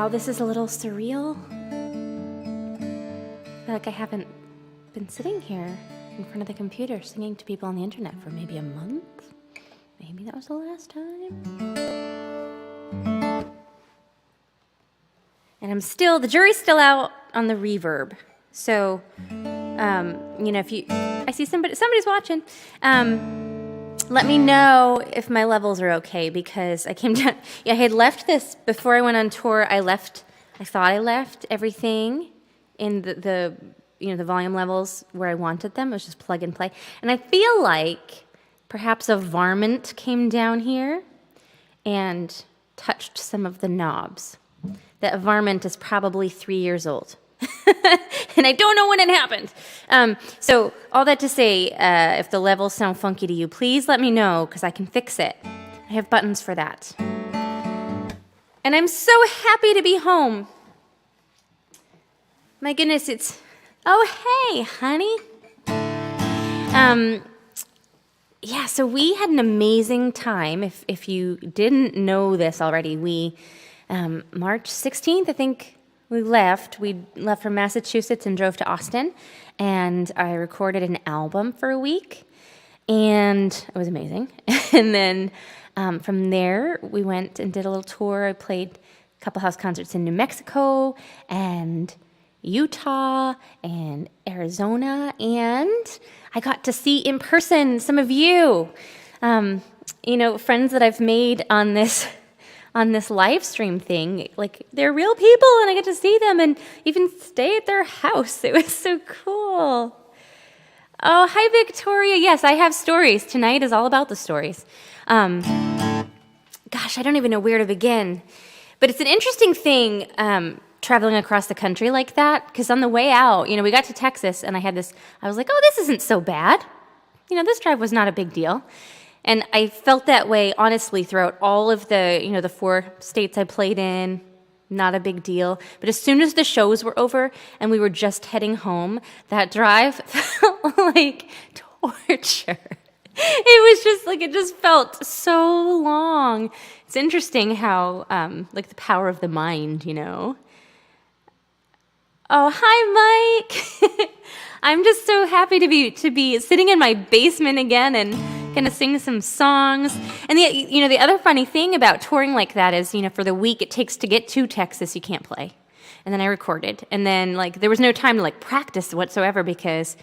Wow, this is a little surreal. I feel like I haven't been sitting here in front of the computer singing to people on the internet for maybe a month. Maybe that was the last time. And the jury's still out on the reverb. So, if I see somebody's watching, let me know if my levels are okay, because I came down, I had left this, before I went on tour, I thought I left everything in the volume levels where I wanted them. It was just plug and play. And I feel like perhaps a varmint came down here and touched some of the knobs. That varmint is probably 3 years old. And I don't know when it happened. So all that to say, if the levels sound funky to you, please let me know, because I can fix it. I have buttons for that. And I'm so happy to be home. My goodness, oh, hey, honey. So we had an amazing time. If you didn't know this already, we, March 16th, I think, we left from Massachusetts and drove to Austin, and I recorded an album for a week, and it was amazing. And then from there, we went and did a little tour. I played a couple house concerts in New Mexico and Utah and Arizona, and I got to see in person some of you, friends that I've made on this live stream thing. Like, they're real people, and I get to see them and even stay at their house. It was so cool. Oh, hi, Victoria. Yes, I have stories. Tonight is all about the stories. I don't even know where to begin. But it's an interesting thing, traveling across the country like that, because on the way out, we got to Texas, and I was like, oh, this isn't so bad. This drive was not a big deal. And I felt that way, honestly, throughout all of the 4 states I played in. Not a big deal. But as soon as the shows were over and we were just heading home, that drive felt like torture. It just felt so long. It's interesting how, the power of the mind, Oh, hi, Mike. I'm just so happy to be sitting in my basement again and gonna sing some songs. And the other funny thing about touring like that is, for the week it takes to get to Texas, you can't play. And then I recorded, and then there was no time to practice whatsoever, because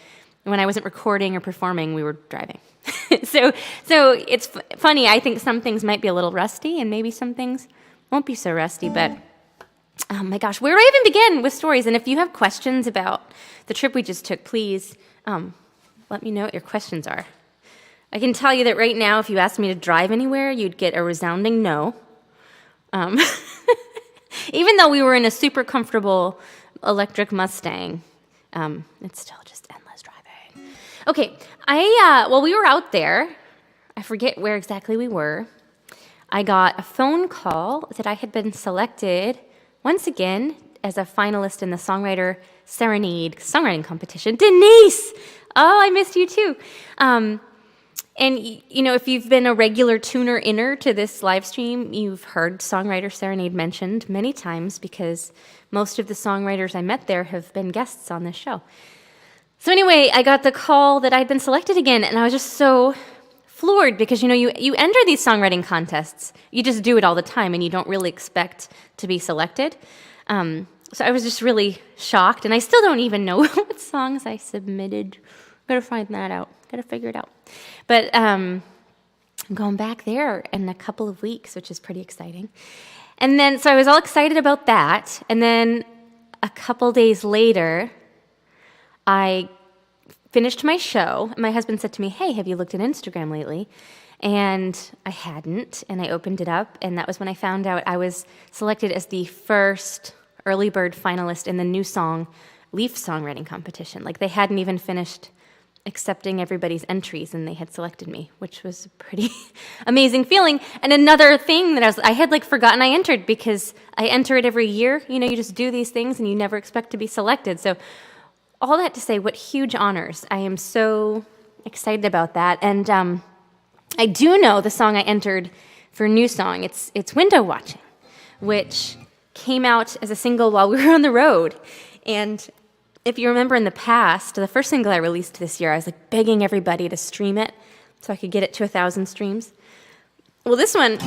when I wasn't recording or performing, we were driving. so it's funny. I think some things might be a little rusty, and maybe some things won't be so rusty. But oh my gosh, where do I even begin with stories? And if you have questions about the trip we just took, please let me know what your questions are. I can tell you that right now, if you asked me to drive anywhere, you'd get a resounding no. Even though we were in a super comfortable electric Mustang, it's still just endless driving. Okay, we were out there. I forget where exactly we were. I got a phone call that I had been selected once again as a finalist in the Songwriter Serenade songwriting competition. Denise! Oh, I missed you too. And, if you've been a regular tuner-inner to this live stream, you've heard Songwriter Serenade mentioned many times, because most of the songwriters I met there have been guests on this show. So anyway, I got the call that I'd been selected again, and I was just so floored, because, you enter these songwriting contests. You just do it all the time, and you don't really expect to be selected. So I was just really shocked, and I still don't even know what songs I submitted. Gotta find that out. Gotta figure it out. But I'm going back there in a couple of weeks, which is pretty exciting. And then, so I was all excited about that. And then a couple days later, I finished my show. My husband said to me, hey, have you looked at Instagram lately? And I hadn't, and I opened it up, and that was when I found out I was selected as the first early bird finalist in the New Song Leaf songwriting competition. They hadn't even finished accepting everybody's entries, and they had selected me, which was a pretty amazing feeling. And another thing that I had forgotten I entered, because I enter it every year. You just do these things and you never expect to be selected. So all that to say, what huge honors. I am so excited about that. And I do know the song I entered for New Song. It's Window Watching, which came out as a single while we were on the road. And if you remember in the past, the first single I released this year, I was like begging everybody to stream it so I could get it to 1,000 streams. Well, this one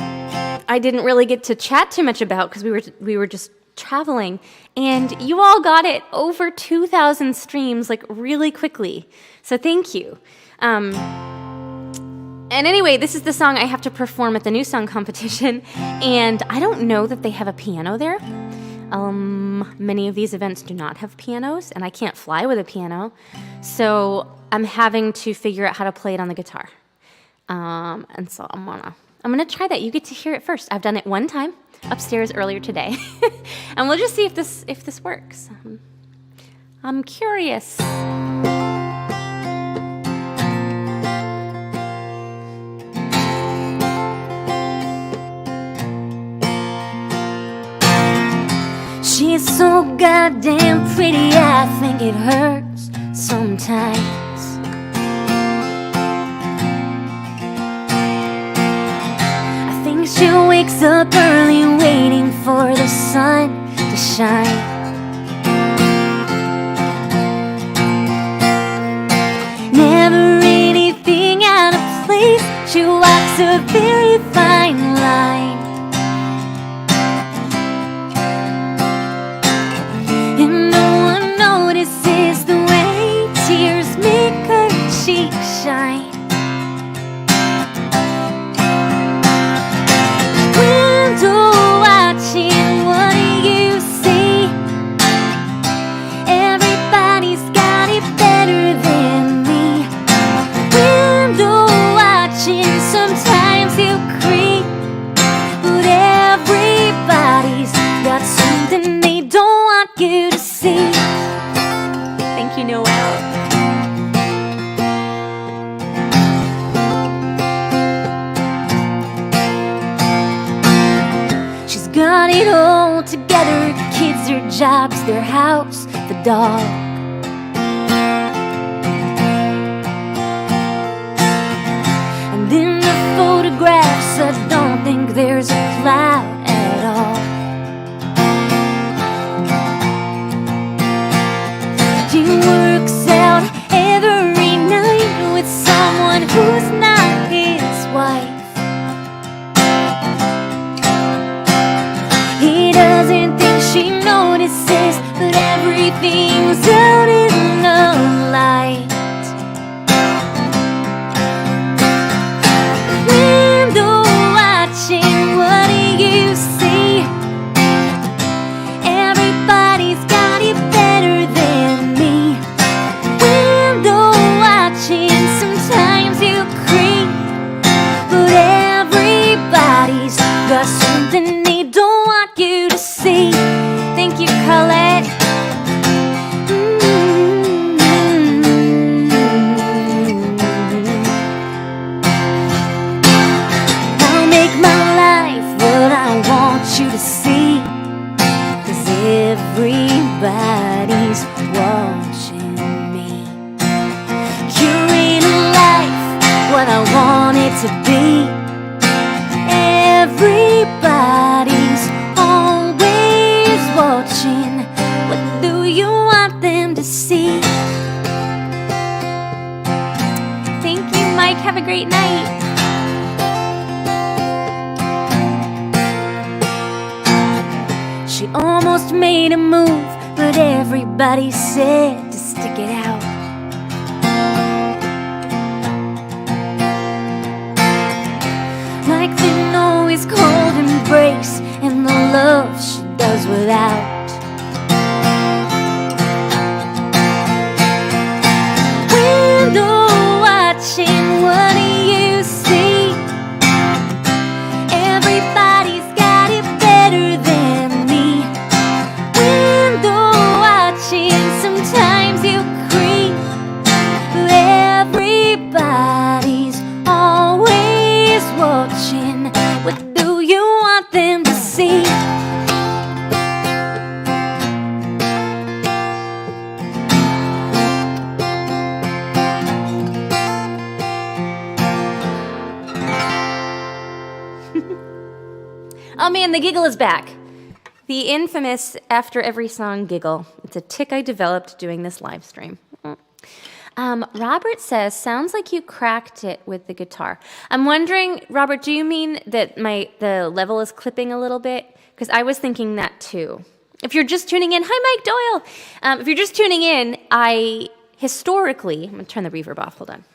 I didn't really get to chat too much about because we were just traveling, and you all got it over 2,000 streams like really quickly. So thank you. And anyway, this is the song I have to perform at the New Song competition, and I don't know that they have a piano there. Many of these events do not have pianos, and I can't fly with a piano, so I'm having to figure out how to play it on the guitar. And so I'm gonna try that. You get to hear it first. I've done it one time upstairs earlier today, and we'll just see if this works. I'm curious. She's so goddamn pretty, I think it hurts sometimes. I think she wakes up early waiting for the sun to shine. Never anything out of place, she walks a very fine line. And no one notices the way tears make her cheek shine. Window watching, what do you see? Everybody's got it better than me. Window watching, sometimes you creep, but everybody's got something they don't want you to see. Thank you, Noel. She's got it all together, kids, her jobs, their house, the dog. And in the photographs, I don't think there's a cloud at all. She works out every night with someone who's not his wife. He doesn't think she notices, but everything's out in the light. Window watching, what do you see? Everybody's got it better than me. Window watching, sometimes you creep, but everybody's got something they don't want you to see. Thank you, Colette. I'll make my life what I want you to see, 'cause everybody's watching me. Curate a life what I want it to be. Everybody's always watching. What do you want them to see? Thank you, Mike. Have a great night. She almost made a move, but everybody said to stick it out. Like they know his cold embrace and the love she does without. Window watching, what do you see? Everybody's got it better than me. Window watching, sometimes you creep, but everybody's always watching. What do you want them to see? Oh man, the giggle is back. The infamous after every song giggle. It's a tic I developed doing this live stream. Robert says, sounds like you cracked it with the guitar. I'm wondering, Robert, do you mean that the level is clipping a little bit? Because I was thinking that too. If you're just tuning in, hi Mike Doyle. If you're just tuning in, I'm going to turn the reverb off, hold on.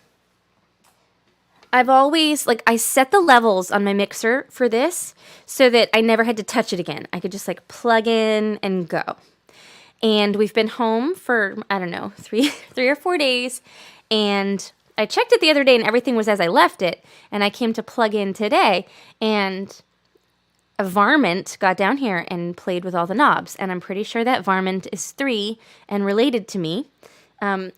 I've always, I set the levels on my mixer for this so that I never had to touch it again. I could just plug in and go. And we've been home for, I don't know, three or 4 days. And I checked it the other day and everything was as I left it. And I came to plug in today and a varmint got down here and played with all the knobs. And I'm pretty sure that varmint is 3 and related to me.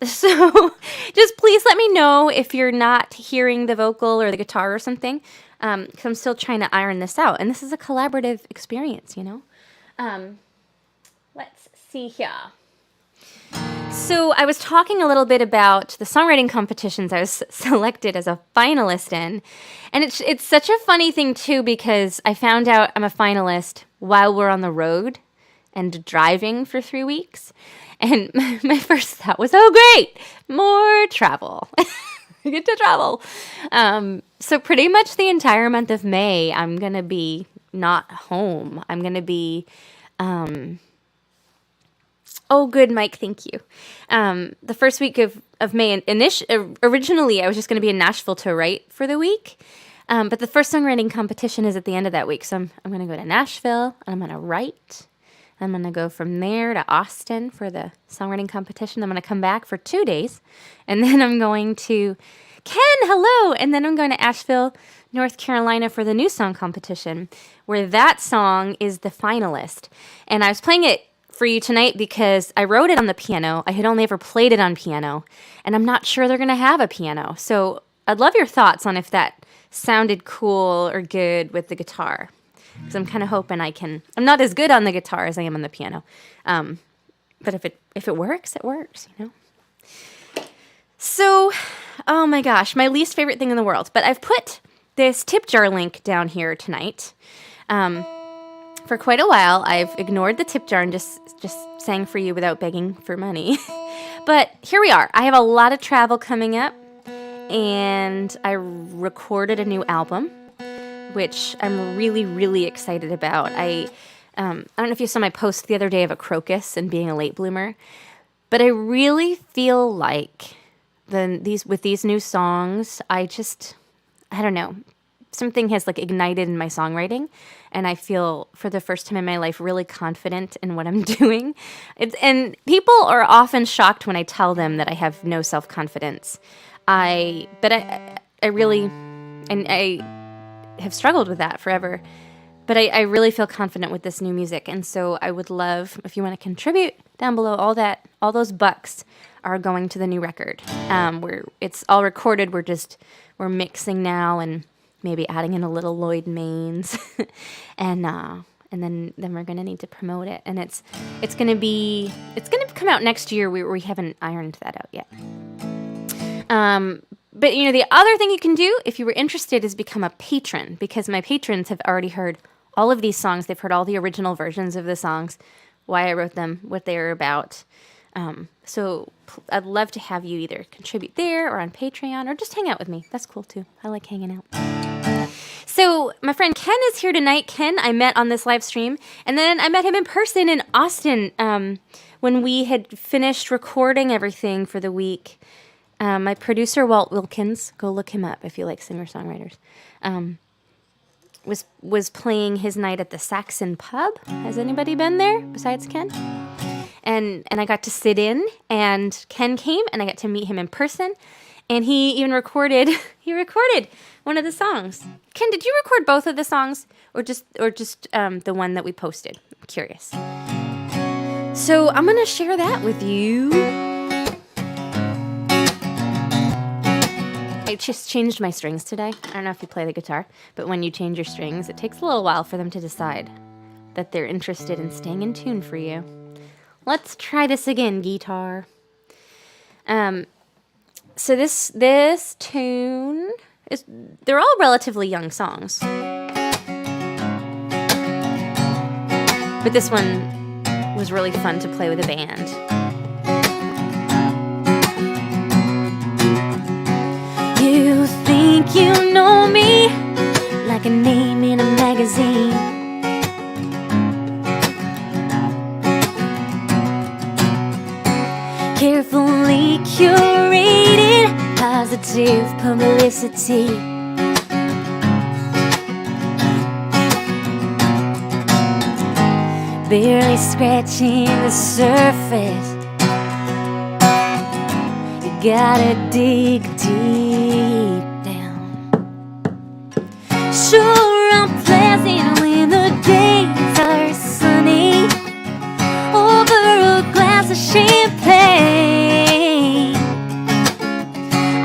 So just please let me know if you're not hearing the vocal or the guitar or something. Because I'm still trying to iron this out. And this is a collaborative experience, you know. Let's see here. So I was talking a little bit about the songwriting competitions I was selected as a finalist in. And it's such a funny thing, too, because I found out I'm a finalist while we're on the road and driving for 3 weeks. And my first thought was, oh, great, more travel. I get to travel. So pretty much the entire month of May, I'm going to be not home. I'm going to be... Oh, good, Mike. Thank you. The first week of May, originally I was just going to be in Nashville to write for the week. But the first songwriting competition is at the end of that week. So I'm going to go to Nashville, and I'm going to write. I'm going to go from there to Austin for the songwriting competition. I'm going to come back for 2 days. And then I'm going to Ken, hello! And then I'm going to Asheville, North Carolina for the new song competition, where that song is the finalist. And I was playing it for you tonight because I wrote it on the piano. I had only ever played it on piano, and I'm not sure they're going to have a piano. So I'd love your thoughts on if that sounded cool or good with the guitar, because I'm kind of hoping I'm not as good on the guitar as I am on the piano. But if it works, it works, you know? So, oh my gosh, my least favorite thing in the world. But I've put this tip jar link down here tonight. For quite a while, I've ignored the tip jar and just sang for you without begging for money. But here we are. I have a lot of travel coming up, and I recorded a new album, which I'm really, really excited about. I don't know if you saw my post the other day of a crocus and being a late bloomer, but I really feel like with these new songs, I don't know, something has ignited in my songwriting, and I feel for the first time in my life really confident in what I'm doing. And people are often shocked when I tell them that I have no self-confidence. I really have struggled with that forever. But I really feel confident with this new music, and so I would love if you want to contribute down below. All those bucks are going to the new record. It's all recorded. We're mixing now and maybe adding in a little Lloyd Maines, and then we're gonna need to promote it, and it's gonna come out next year. We haven't ironed that out yet. But the other thing you can do if you were interested is become a patron, because my patrons have already heard all of these songs. They've heard all the original versions of the songs, why I wrote them, what they are about. So I'd love to have you either contribute there or on Patreon or just hang out with me. That's cool too. I like hanging out. So my friend Ken is here tonight. Ken, I met on this live stream, and then I met him in person in Austin when we had finished recording everything for the week. My producer, Walt Wilkins, go look him up if you like singer-songwriters, was playing his night at the Saxon Pub. Has anybody been there besides Ken? And I got to sit in, and Ken came, and I got to meet him in person, and he even recorded one of the songs. Ken, did you record both of the songs, or just the one that we posted? I'm curious. So I'm gonna share that with you. I just changed my strings today. I don't know if you play the guitar, but when you change your strings, it takes a little while for them to decide that they're interested in staying in tune for you. Let's try this again, guitar. So this tune they're all relatively young songs. But this one was really fun to play with a band. You think you know me like a name in a magazine. Carefully curated positive publicity. Barely scratching the surface. You gotta dig deep down. Sure, I'm pleasant when the days are sunny over a glass of champagne.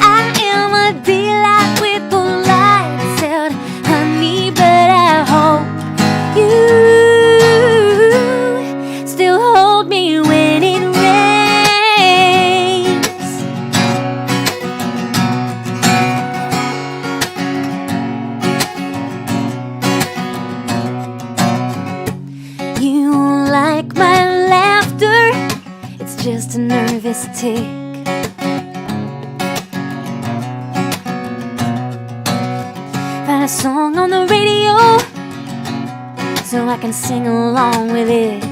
I am a delight with the lights out, honey, but I hope you still hold me when it rains. You like my laughter? It's just a nervous tick. Find a song on the radio so I can sing along with it.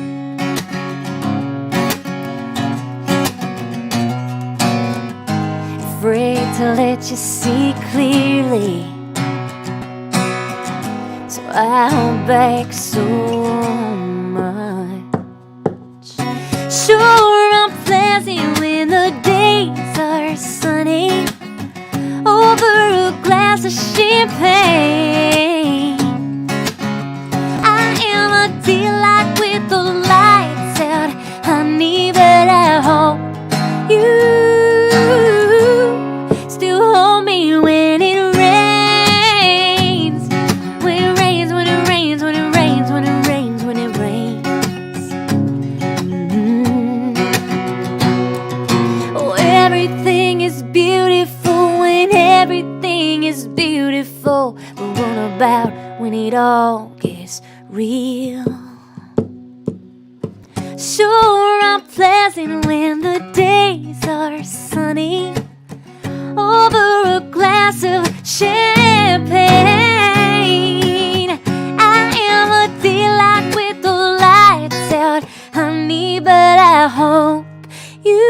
Afraid to let you see clearly, so I hold back so much. Sure, I'm pleasant when the days are sunny over a glass of champagne. I am a delight with the lights out, honey, but I hope you still hold me when it rains. When it rains, when it rains, when it rains, when it rains, when it rains. Oh, everything is beautiful when everything is beautiful. But what about when it all gets real? Sure, I'm pleasant when the days are sunny over a glass of champagne. I am a delight with the lights out, honey, but I hope you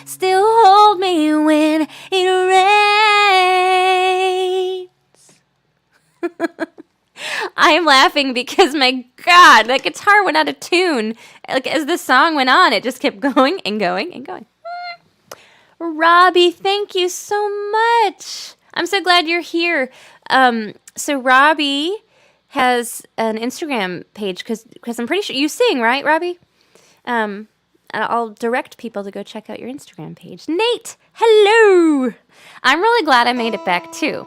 still hold me when it rains. I'm laughing because, my God, that guitar went out of tune. Like, as the song went on, it just kept going and going and going. Robbie, thank you so much. I'm so glad you're here. So Robbie has an Instagram page because I'm pretty sure you sing, right, Robbie? I'll direct people to go check out your Instagram page. Nate, hello. I'm really glad I made it back too.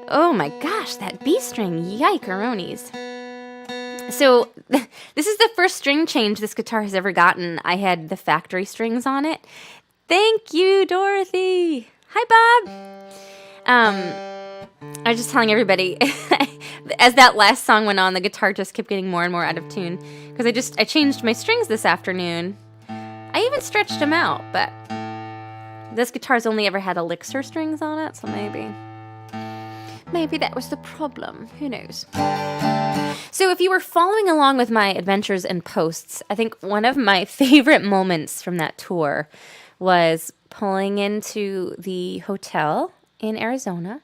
Oh my gosh, that B string, yike-a-ronies. So this is the first string change this guitar has ever gotten. I had the factory strings on it. Thank you, Dorothy. Hi, Bob. I was just telling everybody, as that last song went on, the guitar just kept getting more and more out of tune because I changed my strings this afternoon. I even stretched them out, but this guitar's only ever had elixir strings on it, so maybe that was the problem. Who knows? So if you were following along with my adventures and posts, I think one of my favorite moments from that tour was pulling into the hotel in Arizona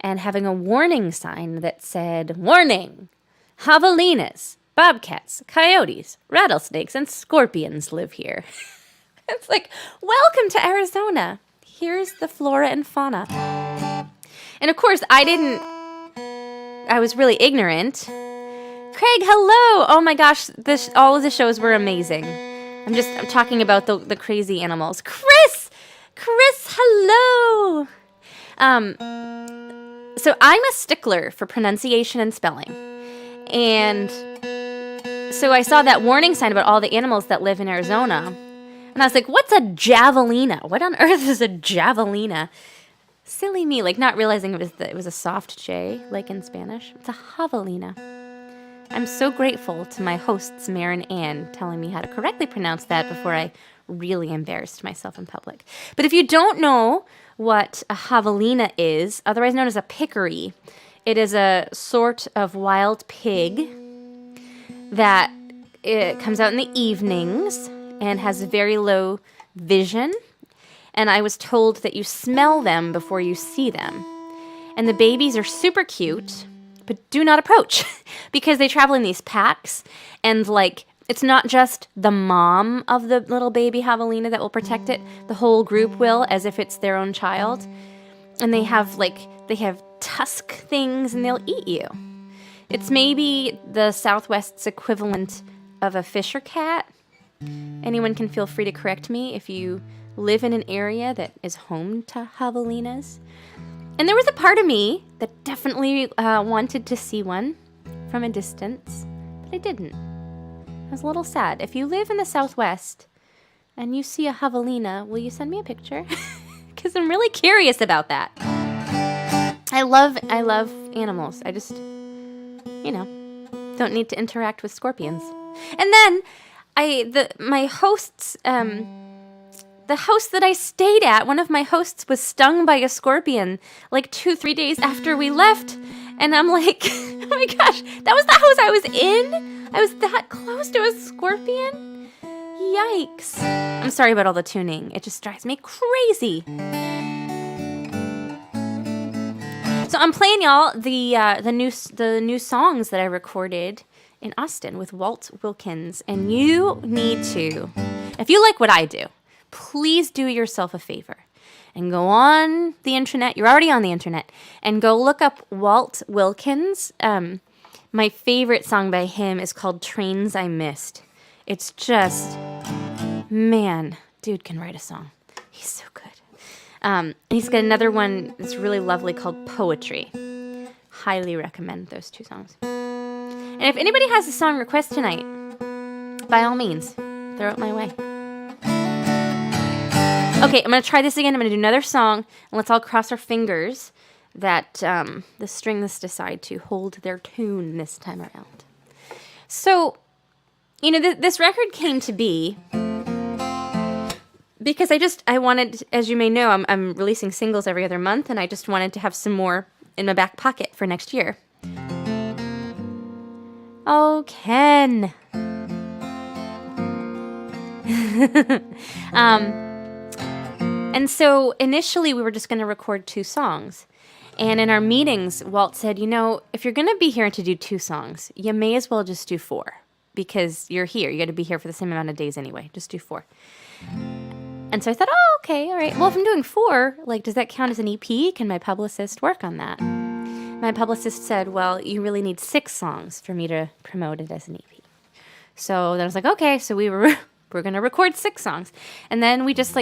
and having a warning sign that said, "Warning! Javelinas, bobcats, coyotes, rattlesnakes, and scorpions live here." It's like, welcome to Arizona. Here's the flora and fauna. And of course, I was really ignorant. Craig, hello! Oh my gosh, all of the shows were amazing. I'm talking about the crazy animals. Chris, hello! So I'm a stickler for pronunciation and spelling. And so I saw that warning sign about all the animals that live in Arizona. And I was like, what's a javelina? What on earth is a javelina? Silly me, like not realizing it was a soft J, like in Spanish. It's a javelina. I'm so grateful to my hosts, Mare and Anne, telling me how to correctly pronounce that before I really embarrassed myself in public. But if you don't know what a javelina is, otherwise known as a peccary, it is a sort of wild pig that it comes out in the evenings and has very low vision. And I was told that you smell them before you see them. And the babies are super cute, but do not approach because they travel in these packs. And like, it's not just the mom of the little baby javelina that will protect it. The whole group will, as if it's their own child. And they have tusk things and they'll eat you. It's maybe the Southwest's equivalent of a fisher cat. Anyone can feel free to correct me if you live in an area that is home to javelinas. And there was a part of me that definitely wanted to see one from a distance, but I didn't. I was a little sad. If you live in the Southwest and you see a javelina, will you send me a picture? Because I'm really curious about that. I love animals. I just, don't need to interact with scorpions. And then my hosts, the house that I stayed at, one of my hosts was stung by a scorpion like 2-3 days after we left. And I'm like, oh my gosh, that was the house I was in? I was that close to a scorpion? Yikes. I'm sorry about all the tuning. It just drives me crazy. So I'm playing y'all the new songs that I recorded in Austin with Walt Wilkins. And you need to, if you like what I do, please do yourself a favor and go on the internet. You're already on the internet. And go look up Walt Wilkins. My favorite song by him is called Trains I Missed. It's just, man, dude can write a song. He's so good. He's got another one that's really lovely called Poetry. Highly recommend those two songs. And if anybody has a song request tonight, by all means, throw it my way. Okay, I'm going to try this again. I'm going to do another song, and let's all cross our fingers that the strings decide to hold their tune this time around. So, this record came to be because I wanted, as you may know, I'm releasing singles every other month, and I just wanted to have some more in my back pocket for next year. Oh, Ken. And so initially we were just going to record 2 songs. And in our meetings, Walt said, if you're going to be here to do 2 songs, you may as well just do 4 because you're here. You got to be here for the same amount of days anyway. Just do 4. And so I thought, oh, okay, all right. Well, if I'm doing 4, does that count as an EP? Can my publicist work on that? My publicist said, well, you really need 6 songs for me to promote it as an EP. So then I was like, okay, so we're going to record 6 songs. And then we just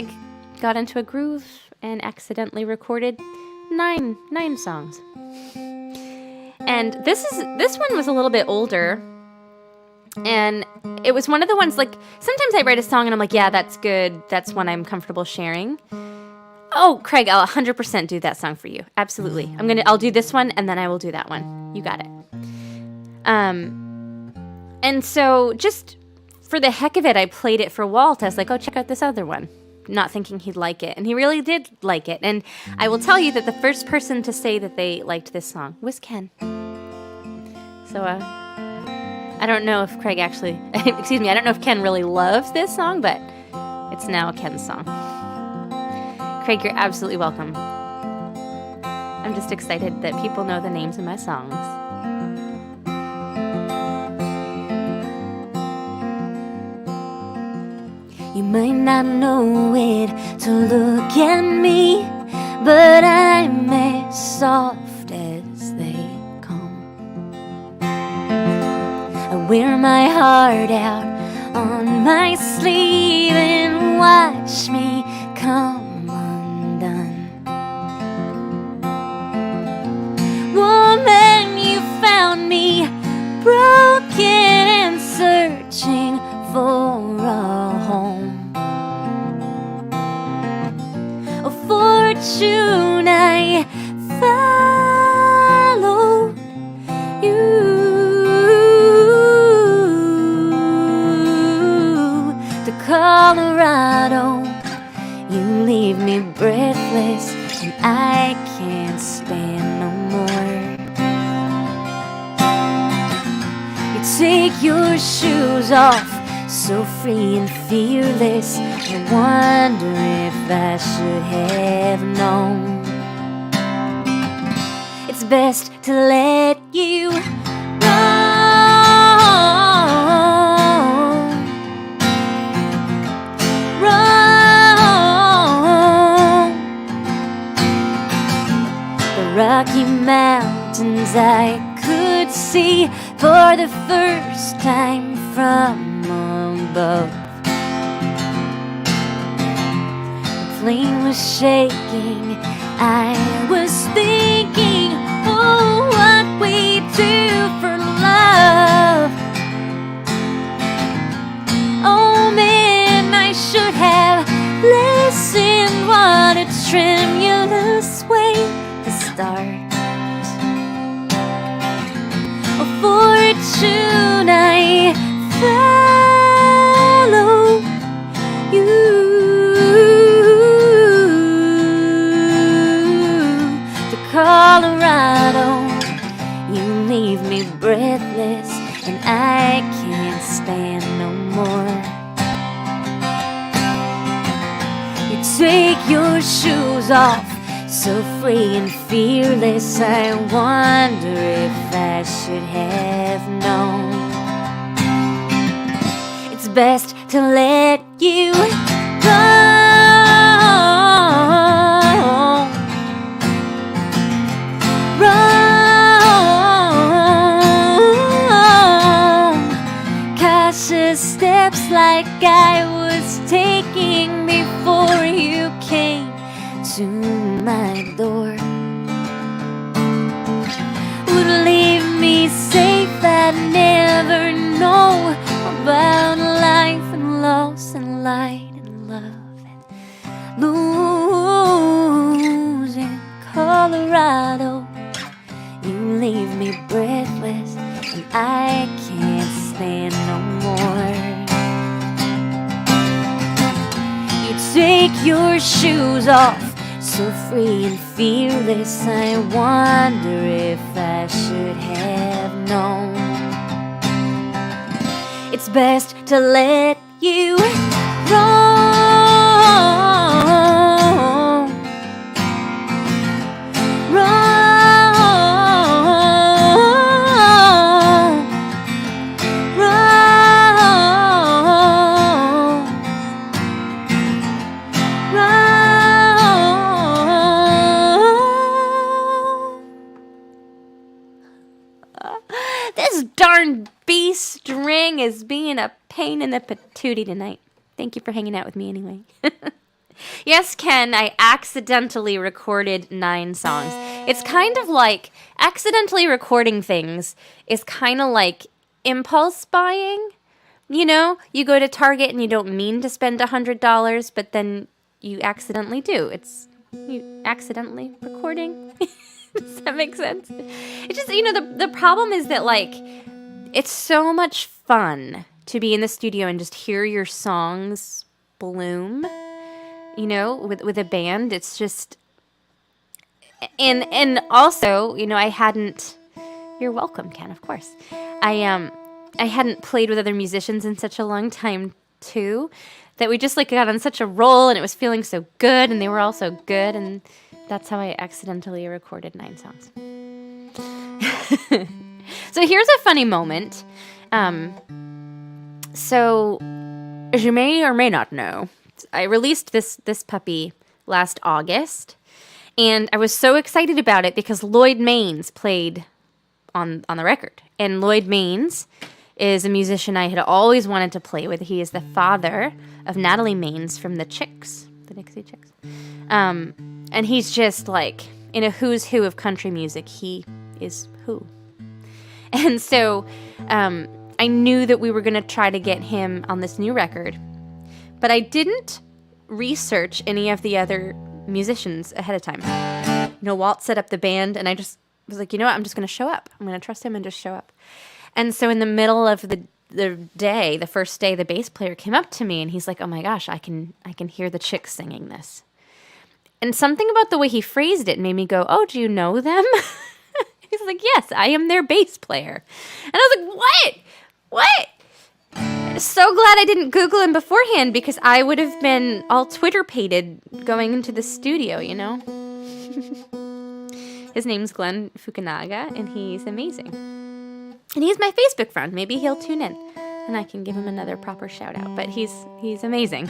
got into a groove and accidentally recorded 9 songs. And this one was a little bit older. And it was one of the ones, sometimes I write a song and I'm like, yeah, that's good. That's one I'm comfortable sharing. Oh, Craig, I'll 100% do that song for you. Absolutely. I'll do this one and then I will do that one. You got it. And so just for the heck of it, I played it for Walt. I was like, oh, check out this other one. Not thinking he'd like it. And he really did like it. And I will tell you that the first person to say that they liked this song was Ken. So, I don't know if Craig actually, I don't know if Ken really loves this song, but it's now Ken's song. Craig, you're absolutely welcome. I'm just excited that people know the names of my songs. You might not know it to look at me, but I'm as soft as they come. I wear my heart out on my sleeve and watch me come undone. Woman, you found me broken and searching for a home. A fortune I followed you. your shoes off, so free and fearless. I wonder if I should have known. It's best to let you roam. The Rocky Mountains I could see for the first time from above. The plane was shaking, I was thinking, oh, what we do for love. Oh man, I should have listened. What a tremulous way to start. Oh, fortune, I follow you to Colorado. You leave me breathless, and I can't stand no more. You take your shoes off, so free and fearless. I wonder if I should have known. It's best to let you go. Cautious steps like I was taking before you came to my door would leave me safe. I'd never know about life and loss and light and love and losing Colorado. You leave me breathless, and I can't stand no more. You take your shoes off, so free and fearless. I wonder if I should have known. It's best to let you roam. This darn B string is being a pain in the patootie tonight. Thank you for hanging out with me anyway. Yes, Ken, I accidentally recorded 9 songs. It's kind of like accidentally recording things is kind of like impulse buying. You know, you go to Target and you don't mean to spend $100, but then you accidentally do. It's you accidentally recording. Does that make sense? It's just, you know, the problem is that, like, it's so much fun to be in the studio and just hear your songs bloom, you know, with a band. It's just, and also, you know, you're welcome, Ken, of course. I hadn't played with other musicians in such a long time, too, that we just, like, got on such a roll, and it was feeling so good, and they were all so good, and that's how I accidentally recorded 9 songs. So here's a funny moment. So, as you may or may not know, I released this puppy last August, and I was so excited about it because Lloyd Maines played on the record. And Lloyd Maines is a musician I had always wanted to play with. He is the father of Natalie Maines from the Chicks, the Dixie Chicks. And he's just like, in a who's who of country music, he is who. And so I knew that we were going to try to get him on this new record. But I didn't research any of the other musicians ahead of time. You know, Walt set up the band, and I just was like, you know what, I'm just going to show up. I'm going to trust him and just show up. And so in the middle of the day, the first day, the bass player came up to me, and he's like, oh my gosh, I can hear the Chicks singing this. And something about the way he phrased it made me go, oh, do you know them? He's like, yes, I am their bass player. And I was like, what? What? So glad I didn't Google him beforehand because I would have been all Twitter-pated going into the studio, you know? His name's Glenn Fukunaga, and he's amazing. And he's my Facebook friend. Maybe he'll tune in, and I can give him another proper shout-out. But he's amazing.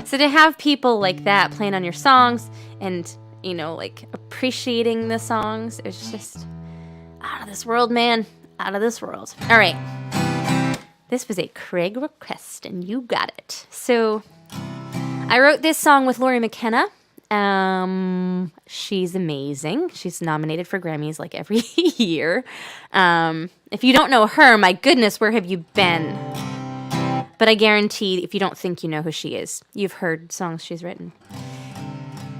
So to have people like that playing on your songs and, you know, like appreciating the songs, it's just out of this world, man. Out of this world. All right. This was a Craig request, and you got it. So I wrote this song with Lori McKenna. She's amazing. She's nominated for Grammys like every year. If you don't know her, my goodness, where have you been? But I guarantee if you don't think you know who she is, you've heard songs she's written.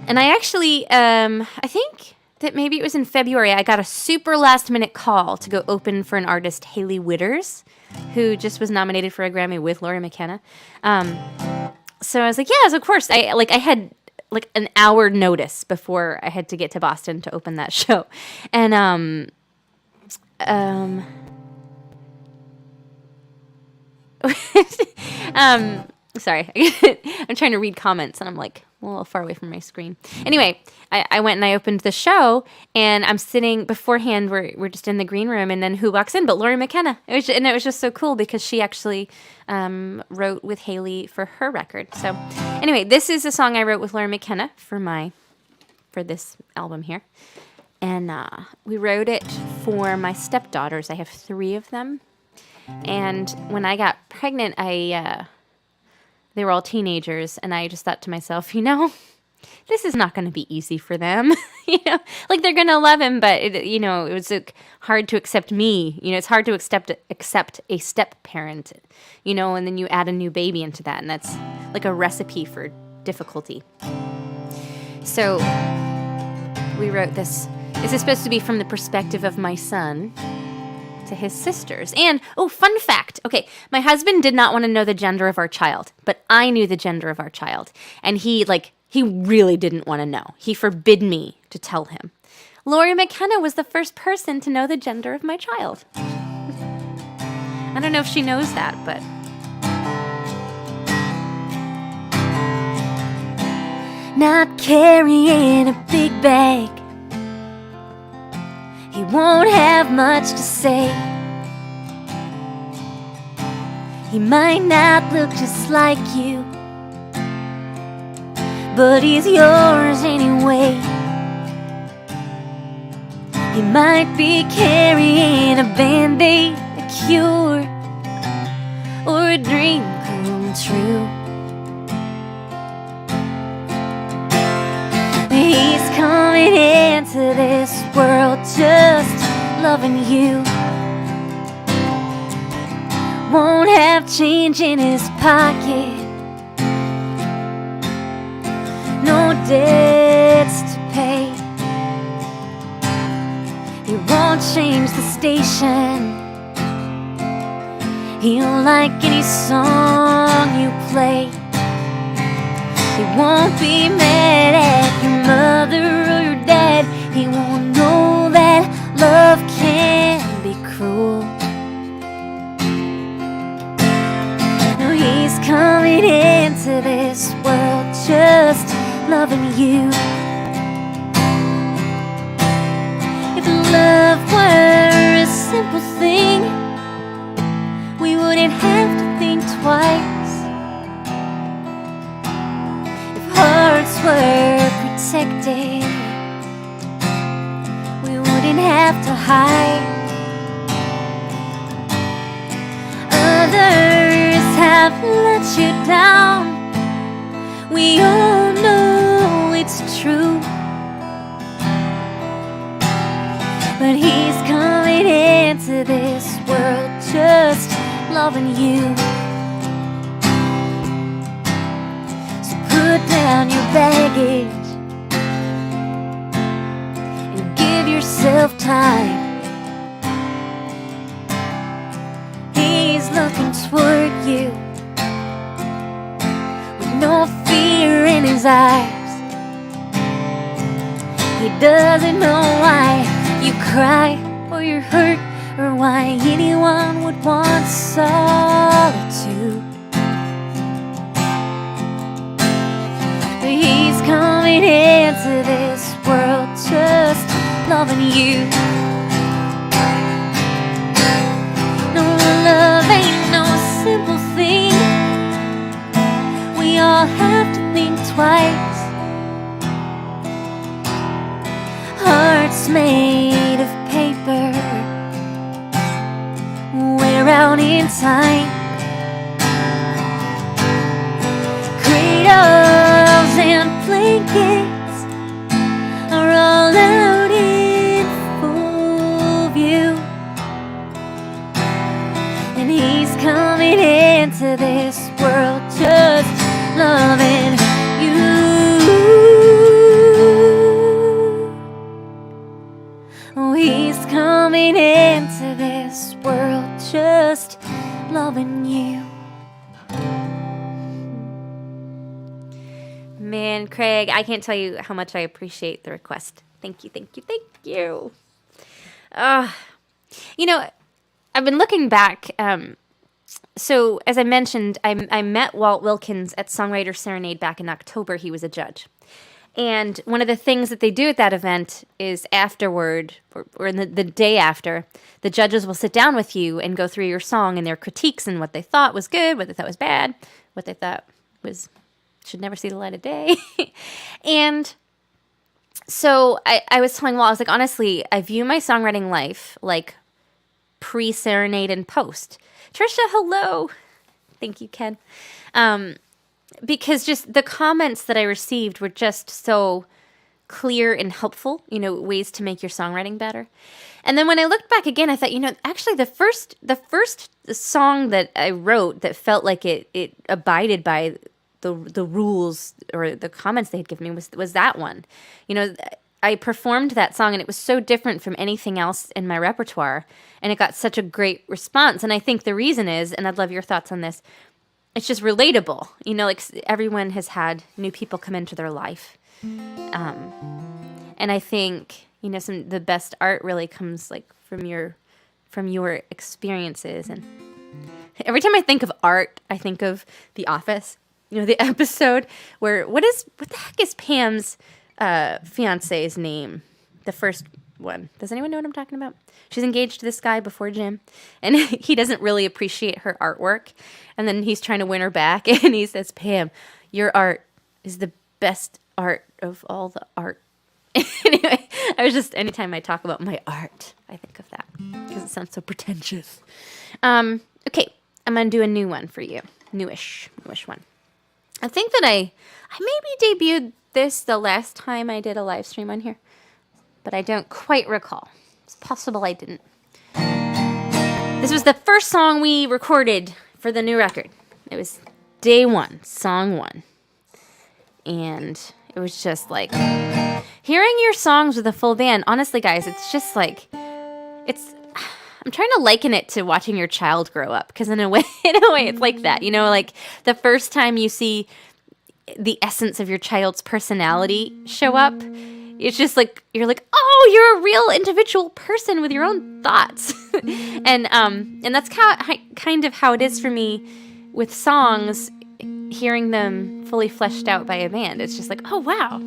And I actually, I think that maybe it was in February, I got a super last minute call to go open for an artist, Hailey Witters, who just was nominated for a Grammy with Lori McKenna. So I was like, yes, of course. I had like an hour notice before I had to get to Boston to open that show. And sorry, I'm trying to read comments and I'm like a little far away from my screen. Anyway, I went and I opened the show and I'm sitting beforehand. We're just in the green room, and then who walks in but Lori McKenna? It was just so cool because she actually wrote with Hailey for her record. So anyway, this is a song I wrote with Lori McKenna for this album here, and we wrote it for my stepdaughters. I have 3 of them, and when I got pregnant, they were all teenagers, and I just thought to myself, you know, this is not going to be easy for them. You know, like they're going to love him, but it was hard to accept me. You know, it's hard to accept a step parent, you know, and then you add a new baby into that, and that's like a recipe for difficulty. So we wrote this. This is supposed to be from the perspective of my son to his sisters. And, fun fact. Okay, my husband did not want to know the gender of our child, but I knew the gender of our child. And he really didn't want to know. He forbid me to tell him. Lori McKenna was the first person to know the gender of my child. I don't know if she knows that, but... Not carrying a big bag, he won't have much to say. He might not look just like you, but he's yours anyway. He might be carrying a Band-Aid, a cure, or a dream come true. He's coming into this world just loving you. Won't have change in his pocket, no debts to pay. He won't change the station, he'll like any song you play. He won't be mad at your mother or your dad. He won't know that love can be cruel. No, he's coming into this world just loving you. If love were a simple thing, we wouldn't have to think twice. Hearts were protected, we wouldn't have to hide. Others have let you down, we all know it's true. But he's coming into this world just loving you. Put down your baggage and give yourself time. He's looking toward you with no fear in his eyes. He doesn't know why you cry or you're hurt or why anyone would want solitude. He's coming into this world just loving you. No, love ain't no simple thing. We all have to think twice. Hearts made of paper wear out in time. Cradles and blankets are all out in full view. And he's coming into this world just loving you. Oh, he's coming into this world just loving you. Man, Craig, I can't tell you how much I appreciate the request. Thank you, thank you, thank you. You know, I've been looking back. So, as I mentioned, I met Walt Wilkins at Songwriter Serenade back in October. He was a judge. And one of the things that they do at that event is afterward, or in the day after, the judges will sit down with you and go through your song and their critiques and what they thought was good, what they thought was bad, what they thought was should never see the light of day. And so I was telling Walt, I was like, honestly, I view my songwriting life like pre-serenade and post. Trisha, hello. Thank you, Ken. Because just the comments that I received were just so clear and helpful, you know, ways to make your songwriting better. And then when I looked back again, I thought, you know, actually the first song that I wrote that felt like it abided by the rules or the comments they had given me was that one. You know, I performed that song and it was so different from anything else in my repertoire, and it got such a great response. And I think the reason is, and I'd love your thoughts on this, it's just relatable. You know, like everyone has had new people come into their life. And I think, you know, the best art really comes like from your experiences. And every time I think of art, I think of The Office. You know, the episode where what the heck is Pam's fiance's name? The first one. Does anyone know what I'm talking about? She's engaged to this guy before Jim, and he doesn't really appreciate her artwork. And then he's trying to win her back, and he says, "Pam, your art is the best art of all the art." Anyway, anytime I talk about my art, I think of that because it sounds so pretentious. Okay, I'm gonna do a new one for you, newish one. I think that I maybe debuted this the last time I did a live stream on here, but I don't quite recall. It's possible I didn't. This was the first song we recorded for the new record. It was day one, song one. And it was just like, hearing your songs with a full band, honestly, guys, it's just like, I'm trying to liken it to watching your child grow up, because in a way, it's like that. You know, like the first time you see the essence of your child's personality show up, it's just like, you're like, oh, you're a real individual person with your own thoughts. and that's kind of how it is for me with songs, hearing them fully fleshed out by a band. It's just like, oh, wow,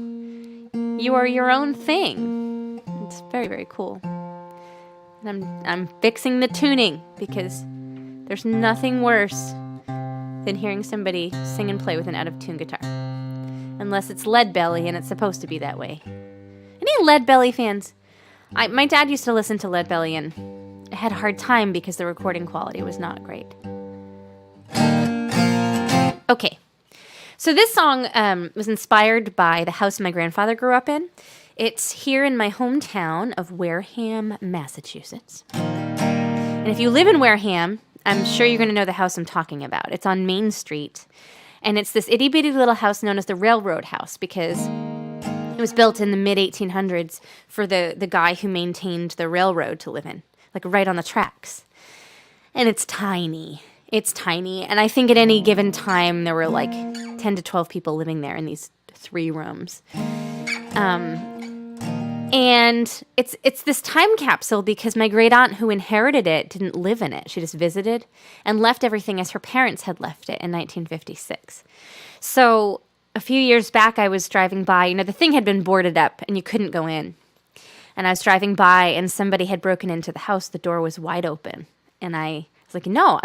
you are your own thing. It's very, very cool. And I'm fixing the tuning, because there's nothing worse than hearing somebody sing and play with an out-of-tune guitar. Unless it's Lead Belly, and it's supposed to be that way. Any Lead Belly fans? My dad used to listen to Lead Belly, and I had a hard time because the recording quality was not great. Okay, so this song was inspired by the house my grandfather grew up in. It's here in my hometown of Wareham, Massachusetts. And if you live in Wareham, I'm sure you're going to know the house I'm talking about. It's on Main Street. And it's this itty-bitty little house known as the Railroad House, because it was built in the mid-1800s for the guy who maintained the railroad to live in, like right on the tracks. And it's tiny. It's tiny. And I think at any given time there were like 10 to 12 people living there in these 3 rooms. And it's this time capsule because my great aunt who inherited it didn't live in it. She just visited and left everything as her parents had left it in 1956. So a few years back, I was driving by. The thing had been boarded up and you couldn't go in. And I was driving by and somebody had broken into the house. The door was wide open. And I was like, no,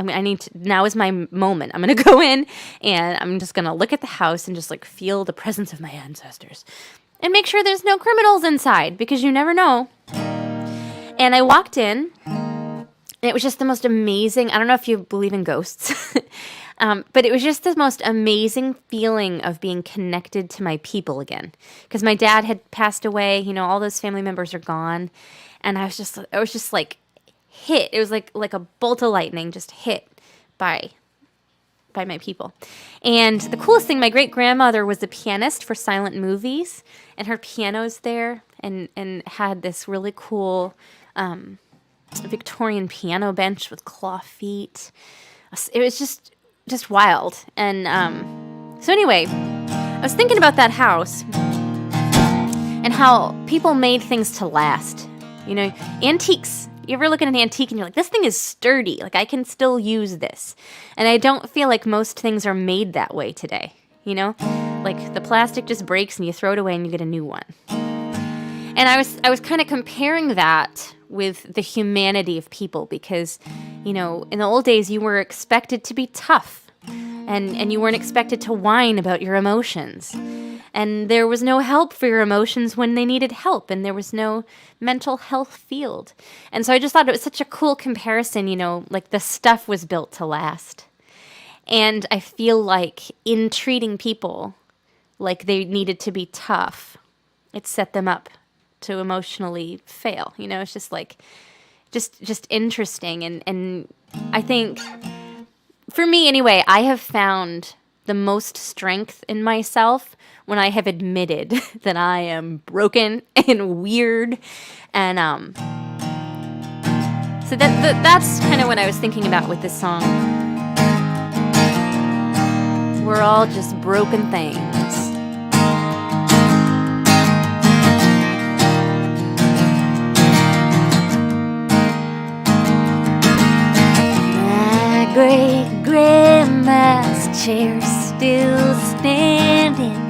now is my moment. I'm going to go in and I'm just going to look at the house and just like feel the presence of my ancestors. And make sure there's no criminals inside because you never know. And I walked in and it was just the most amazing, I don't know if you believe in ghosts, but it was just the most amazing feeling of being connected to my people again. Because my dad had passed away, all those family members are gone. And I was just like hit. It was like a bolt of lightning just hit by my people. And the coolest thing, my great-grandmother was a pianist for silent movies, and her piano's there and had this really cool Victorian piano bench with claw feet. It was just wild. And so anyway, I was thinking about that house and how people made things to last. Antiques. You ever look at an antique and you're like, this thing is sturdy. Like, I can still use this. And I don't feel like most things are made that way today. Like the plastic just breaks and you throw it away and you get a new one. And I was kind of comparing that with the humanity of people because, in the old days you were expected to be tough and you weren't expected to whine about your emotions. And there was no help for your emotions when they needed help, and there was no mental health field. And so I just thought it was such a cool comparison, like the stuff was built to last. And I feel like in treating people like they needed to be tough, it set them up to emotionally fail. It's just like, just interesting. And I think, for me anyway, I have found the most strength in myself when I have admitted that I am broken and weird. And so that's kind of what I was thinking about with this song. We're all just broken things. My great-grandma's chair still standing,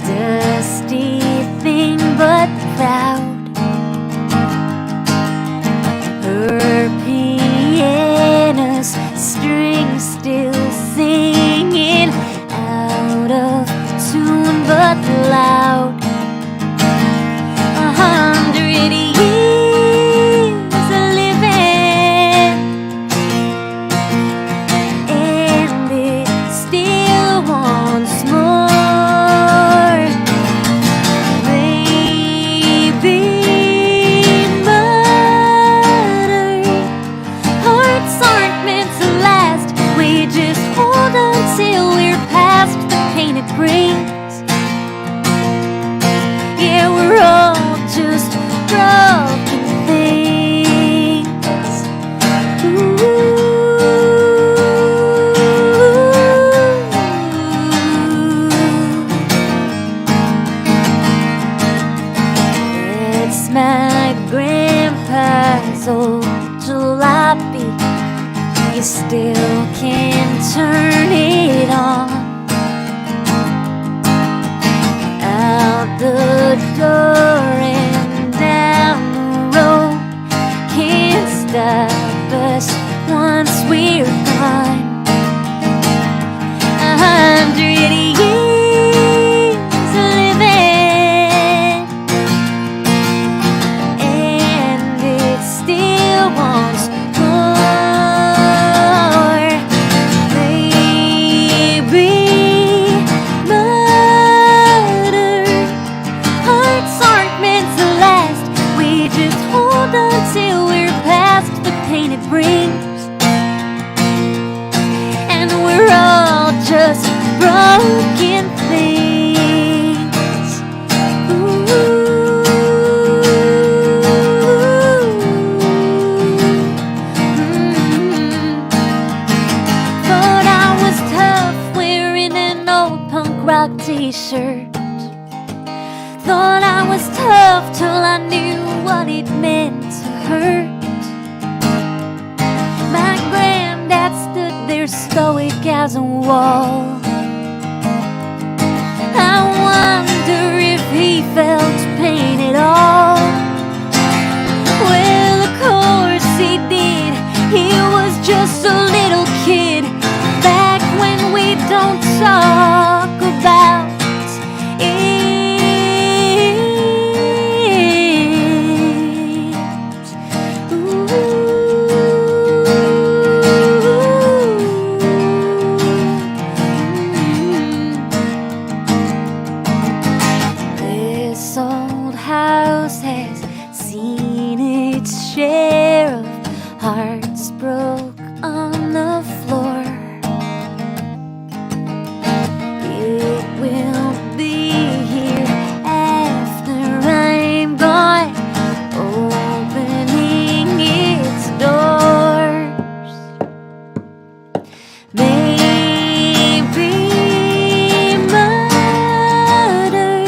dusty thing but proud. Her piano's strings still singing, out of tune but loud. 100 years living, and it still wants more. Maybe murder. Hearts aren't meant to last. We just hold on till we're past the pain it brings. Yeah, we're all just broken things. It's my grandpa's old jalopy. You still can't turn it on. Out the door and down the road, can't stop us once we're gone. 100 years living, and it still wants more. Maybe murder. Hearts aren't meant to last. We just hold on till we're past the pain it brings. And we're all just broken things. Thought I was tough wearing an old punk rock t-shirt. Thought I was tough till I I knew what it meant to hurt. My granddad stood there stoic as a wall. I wonder if he felt pain at all. Well, of course he did. He was just a little kid back when we don't talk about it. This old house has seen its share of hearts broke on the floor. It will be here after I'm gone, opening its doors. Maybe murder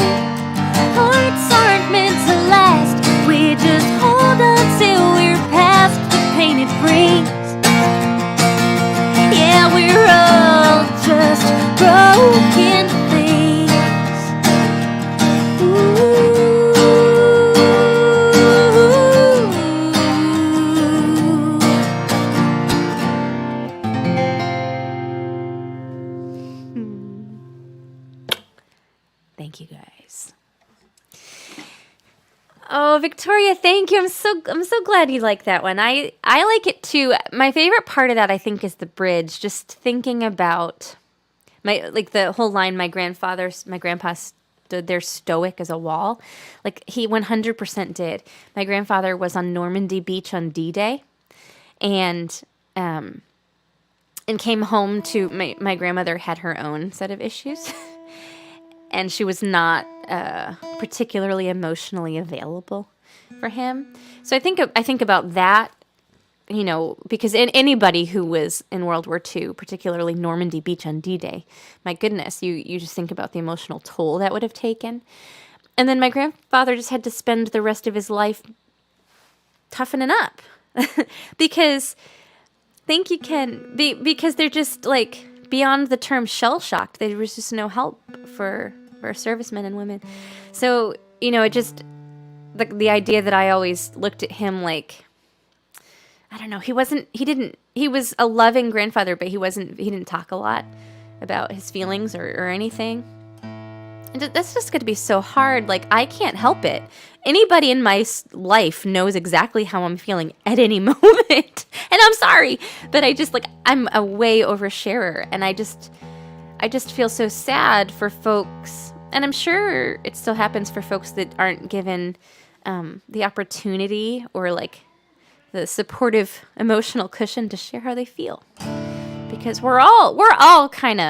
hearts aren't meant to last. We just hold on till we're past the pain it brings. Yeah, we're all just broken things. Thank you, guys. Oh, Victoria, thank you. I'm so glad you like that one. I like it too. My favorite part of that, I think, is the bridge. Just thinking about the whole line. My grandpa stood there stoic as a wall. Like, he 100% did. My grandfather was on Normandy Beach on D-Day, and came home to my grandmother had her own set of issues. And she was not particularly emotionally available for him. So I think about that, because anybody who was in World War II, particularly Normandy Beach on D-Day, my goodness, you just think about the emotional toll that would have taken. And then my grandfather just had to spend the rest of his life toughening up, because thank you, Ken, because they're just like beyond the term shell-shocked. There was just no help for servicemen and women. So, it just, the idea that I always looked at him like, I don't know, he was a loving grandfather, but he didn't talk a lot about his feelings or anything. And that's just going to be so hard. Like, I can't help it. Anybody in my life knows exactly how I'm feeling at any moment. And I'm sorry, but I'm a way oversharer. And I just feel so sad for folks. And I'm sure it still happens for folks that aren't given the opportunity or the supportive emotional cushion to share how they feel. Because we're all wacky,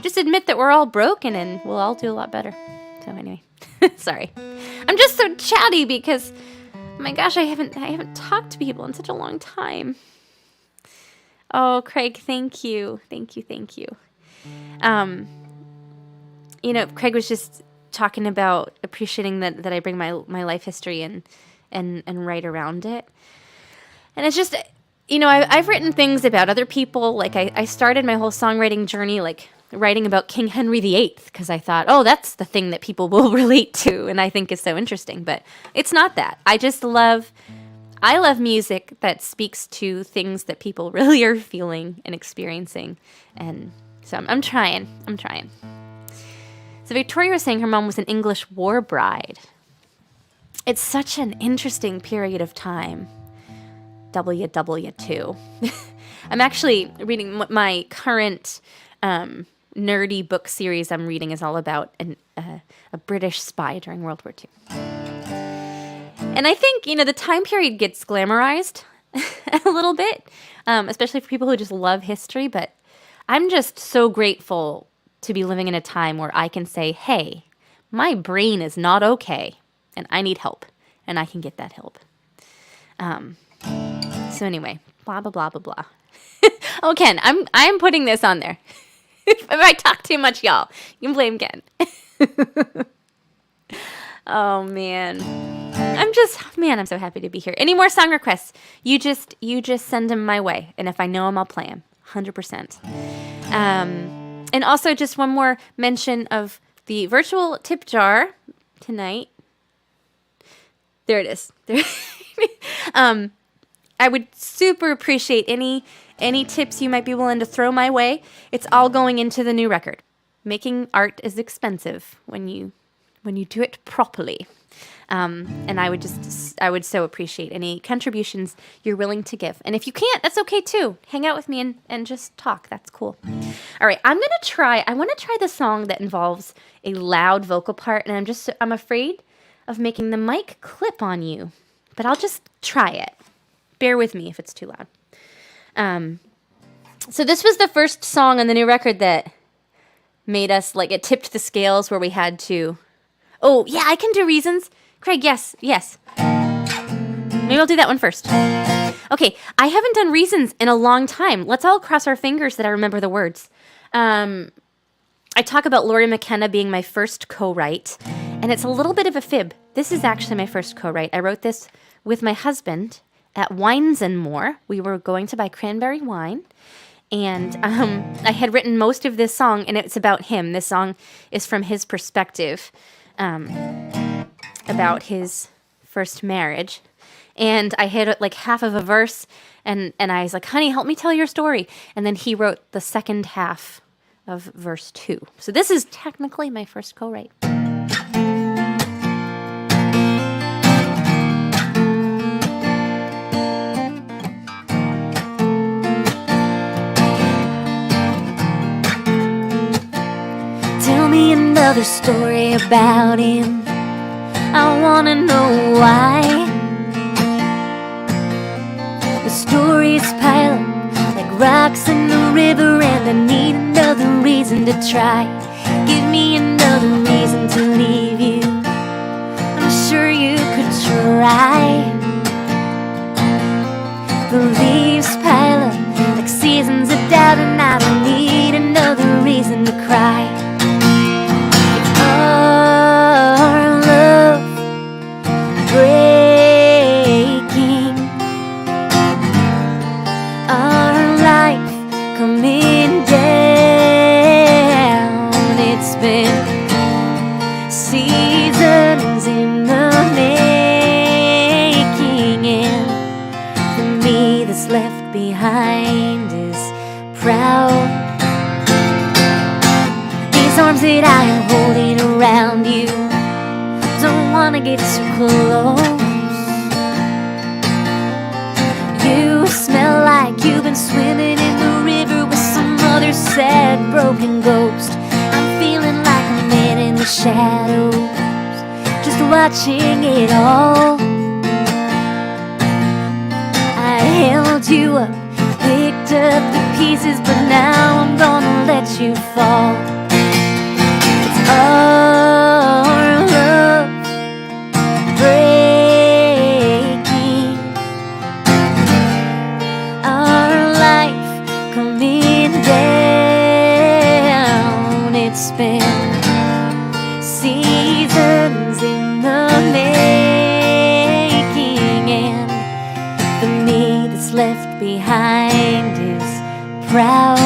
Just admit that we're all broken and we'll all do a lot better. So anyway, sorry. I'm just so chatty because, oh my gosh, I haven't talked to people in such a long time. Oh, Craig, thank you. Thank you. Craig was just talking about appreciating that I bring my life history and write around it. And it's just, I've written things about other people. Like, I started my whole songwriting journey, writing about King Henry VIII, because I thought, oh, that's the thing that people will relate to, and I think is so interesting. But it's not that. I love music that speaks to things that people really are feeling and experiencing. And so I'm trying. So Victoria was saying her mom was an English war bride. It's such an interesting period of time. WW2. I'm actually reading my current nerdy book series I'm reading is all about a British spy during World War II. And I think, the time period gets glamorized a little bit, especially for people who just love history. But I'm just so grateful to be living in a time where I can say, hey, my brain is not okay and I need help, and I can get that help. So anyway, blah, blah, blah, blah, blah. Oh, Ken, I'm putting this on there. If I talk too much, y'all, you can blame Ken. Oh, man. I'm so happy to be here. Any more song requests? You just send them my way. And if I know them, I'll play them. 100%. And also just one more mention of the virtual tip jar tonight. There it is. I would super appreciate any tips you might be willing to throw my way. It's all going into the new record. Making art is expensive when you do it properly. And I would so appreciate any contributions you're willing to give. And if you can't, that's okay too. Hang out with me and just talk. That's cool. All right, I want to try the song that involves a loud vocal part, and I'm afraid of making the mic clip on you. But I'll just try it. Bear with me if it's too loud. So this was the first song on the new record that made us, it tipped the scales where we had to... Oh, yeah, I can do Reasons. Craig, yes. Maybe I'll do that one first. Okay, I haven't done Reasons in a long time. Let's all cross our fingers that I remember the words. I talk about Laurie McKenna being my first co-write, and it's a little bit of a fib. This is actually my first co-write. I wrote this with my husband at Wines and More. We were going to buy cranberry wine, and I had written most of this song, and it's about him. This song is from his perspective. About his first marriage. And I hit half of a verse, and I was like, honey, help me tell your story. And then he wrote the second half of verse 2. So this is technically my first co-write. Tell me another story about him. I wanna know why. The stories pile up like rocks in the river, and I need another reason to try. Give me another reason to leave you. I'm sure you could try. The leaves pile up like seasons of doubt, and I don't need another reason to cry. That I am holding around you, don't wanna get too close. You smell like you've been swimming in the river with some other sad broken ghost. I'm feeling like a man in the shadows, just watching it all. I held you up, picked up the pieces, but now I'm gonna let you fall. Our love breaking, our life coming down. It's been seasons in the making, and the me that's left behind is proud.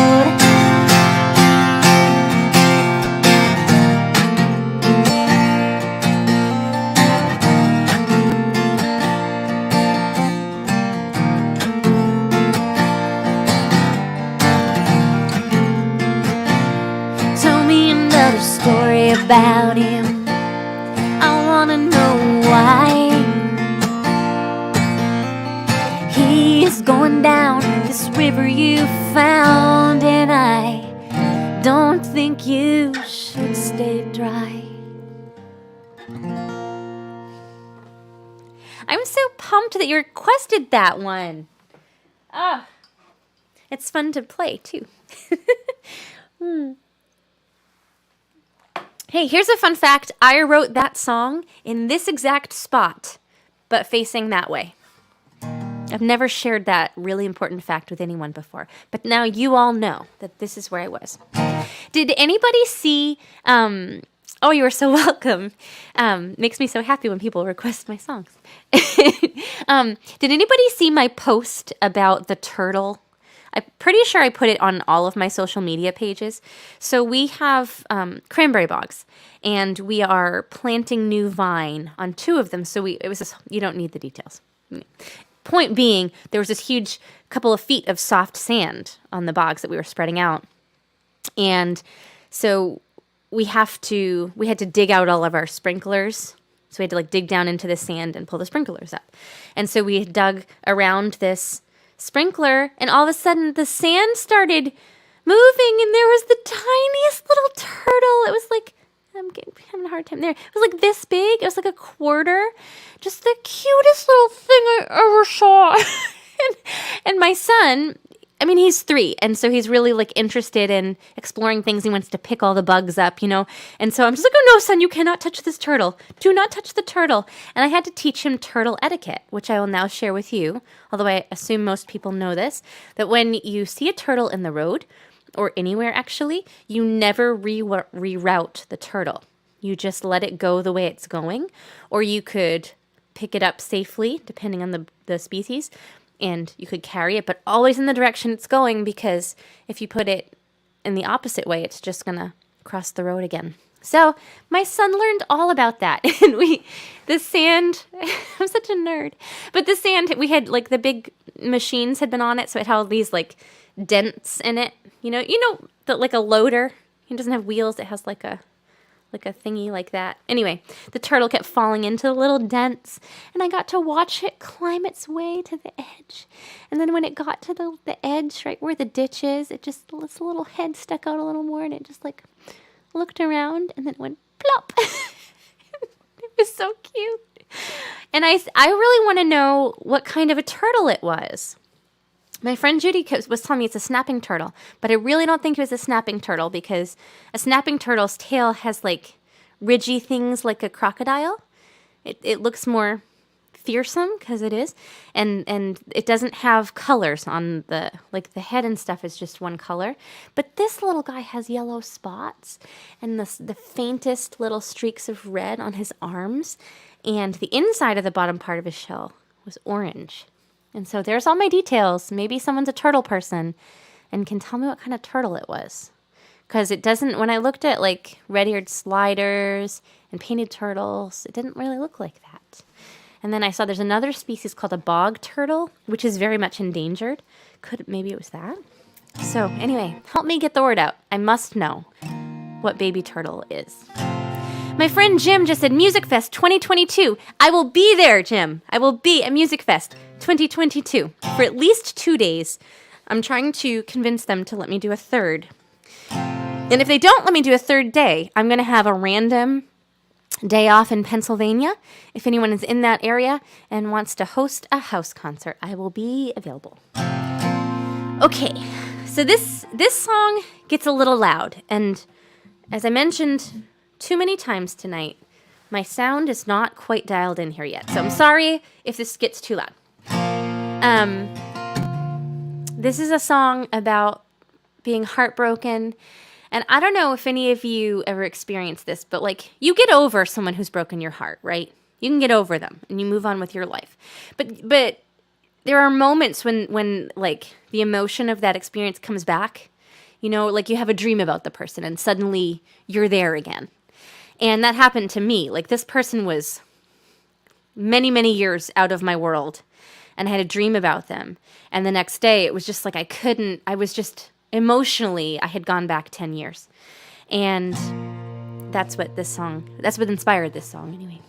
Story about him. I wanna know why he's going down this river you found, and I don't think you should stay dry. I'm so pumped that you requested that one. It's fun to play too. Hey, here's a fun fact. I wrote that song in this exact spot, but facing that way. I've never shared that really important fact with anyone before, but now you all know that this is where I was. Did anybody see Oh, you are so welcome. Makes me so happy when people request my songs. Did anybody see my post about the turtle? I'm pretty sure I put it on all of my social media pages. So we have cranberry bogs, and we are planting new vine on 2 of them. So it was this, you don't need the details. Point being, there was this huge couple of feet of soft sand on the bogs that we were spreading out. And so we had to dig out all of our sprinklers. So we had to like dig down into the sand and pull the sprinklers up. And so we dug around this sprinkler, and all of a sudden the sand started moving, and there was the tiniest little turtle. It was like, having a hard time there. It was like this big. It was like a quarter. Just the cutest little thing I ever saw. and my son, I mean, he's 3, and so he's really like interested in exploring things. He wants to pick all the bugs up, And so I'm just like, oh no, son, you cannot touch this turtle. Do not touch the turtle. And I had to teach him turtle etiquette, which I will now share with you. Although I assume most people know this, that when you see a turtle in the road, or anywhere actually, you never reroute the turtle. You just let it go the way it's going, or you could pick it up safely, depending on the species, and you could carry it, but always in the direction it's going, because if you put it in the opposite way, it's just going to cross the road again. So my son learned all about that. And the sand, I'm such a nerd, but the sand, we had like the big machines had been on it. So it had all these like dents in it, like a loader. It doesn't have wheels. It has like a thingy like that. Anyway, the turtle kept falling into the little dents, and I got to watch it climb its way to the edge. And then when it got to the edge, right where the ditch is, its little head stuck out a little more, and it just like looked around, and then it went plop. It was so cute. And I really want to know what kind of a turtle it was. My friend Judy was telling me it's a snapping turtle, but I really don't think it was a snapping turtle, because a snapping turtle's tail has like ridgy things like a crocodile. It looks more fearsome, because it is, and it doesn't have colors on the head and stuff is just one color. But this little guy has yellow spots and the faintest little streaks of red on his arms, and the inside of the bottom part of his shell was orange. And so there's all my details. Maybe someone's a turtle person and can tell me what kind of turtle it was. Because it doesn't, when I looked at like red-eared sliders and painted turtles, it didn't really look like that. And then I saw there's another species called a bog turtle, which is very much endangered. Maybe it was that? So anyway, help me get the word out. I must know what baby turtle is. My friend Jim just said Music Fest 2022. I will be there, Jim. I will be at Music Fest 2022 for at least 2 days. I'm trying to convince them to let me do a third. And if they don't let me do a third day, I'm going to have a random day off in Pennsylvania. If anyone is in that area and wants to host a house concert, I will be available. Okay, so this song gets a little loud. And as I mentioned too many times tonight, my sound is not quite dialed in here yet. So I'm sorry if this gets too loud. This is a song about being heartbroken. And I don't know if any of you ever experienced this, but like you get over someone who's broken your heart, right? You can get over them and you move on with your life. But there are moments when like the emotion of that experience comes back. Like you have a dream about the person and suddenly you're there again. And that happened to me. Like this person was many, many years out of my world, and I had a dream about them. And the next day it was just like I was just emotionally, I had gone back 10 years. And that's what inspired this song anyway.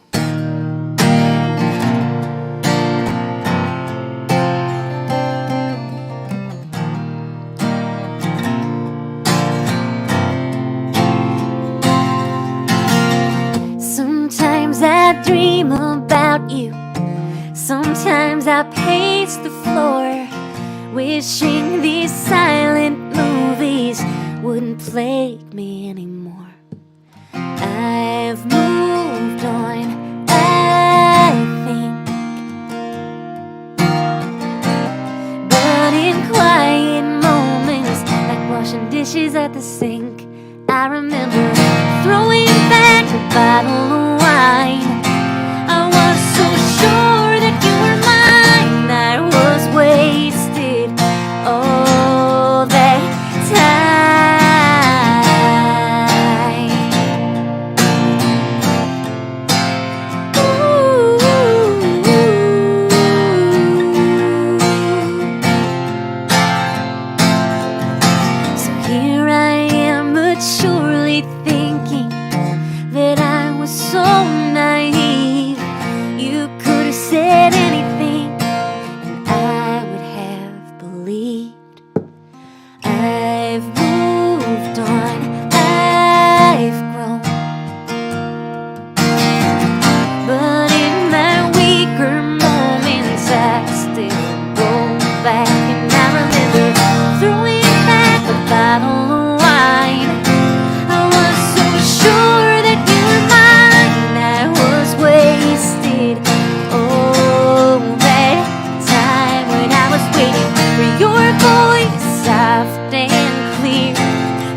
Sometimes I dream about you. Sometimes I pace the floor, wishing these silent movies wouldn't plague me anymore. I've moved on, I think, but in quiet moments, like washing dishes at the sink, I remember throwing back bottle of wine. I was so sure that you were mine. I was wasted all that time. So here I am, maturely thinking that I was so naive. You could have said anything, and I would have believed. I've moved on, I've grown, but in my weaker moments I still go back, and I remember throwing back a bottle of wine. I was so sure that you were mine. I was wasted all that time when I was waiting for your voice, soft and clear,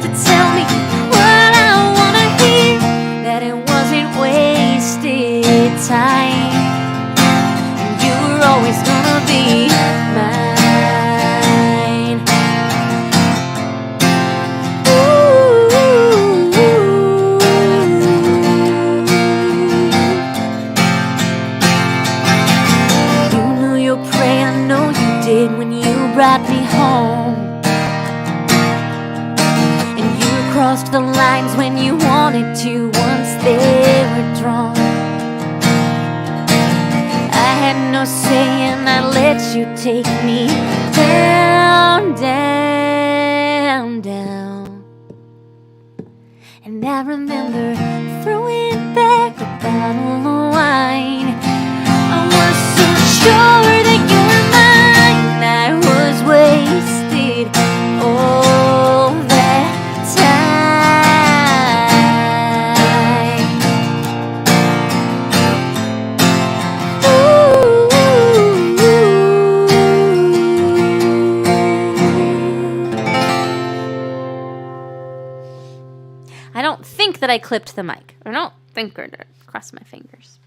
to tell me what I wanna hear, that it wasn't wasted time, and you were always gonna be mine. You knew your prey, I know you did, when you brought me home. And you crossed the lines when you wanted to, once they were drawn. I had no say and I let you take me down, down, down. And I remember throwing back a bottle of wine. I was so sure that you were mine. I was wasted all that I don't think that I clipped the mic. I don't think I did. Cross my fingers.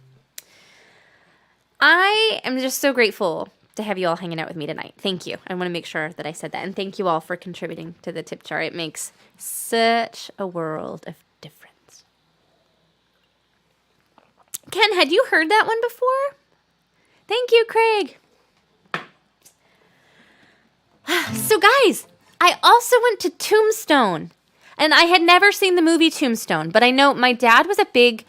I am just so grateful to have you all hanging out with me tonight. Thank you. I want to make sure that I said that. And thank you all for contributing to the tip jar. It makes such a world of difference. Ken, had you heard that one before? Thank you, Craig. So guys, I also went to Tombstone. And I had never seen the movie Tombstone, but I know my dad was a big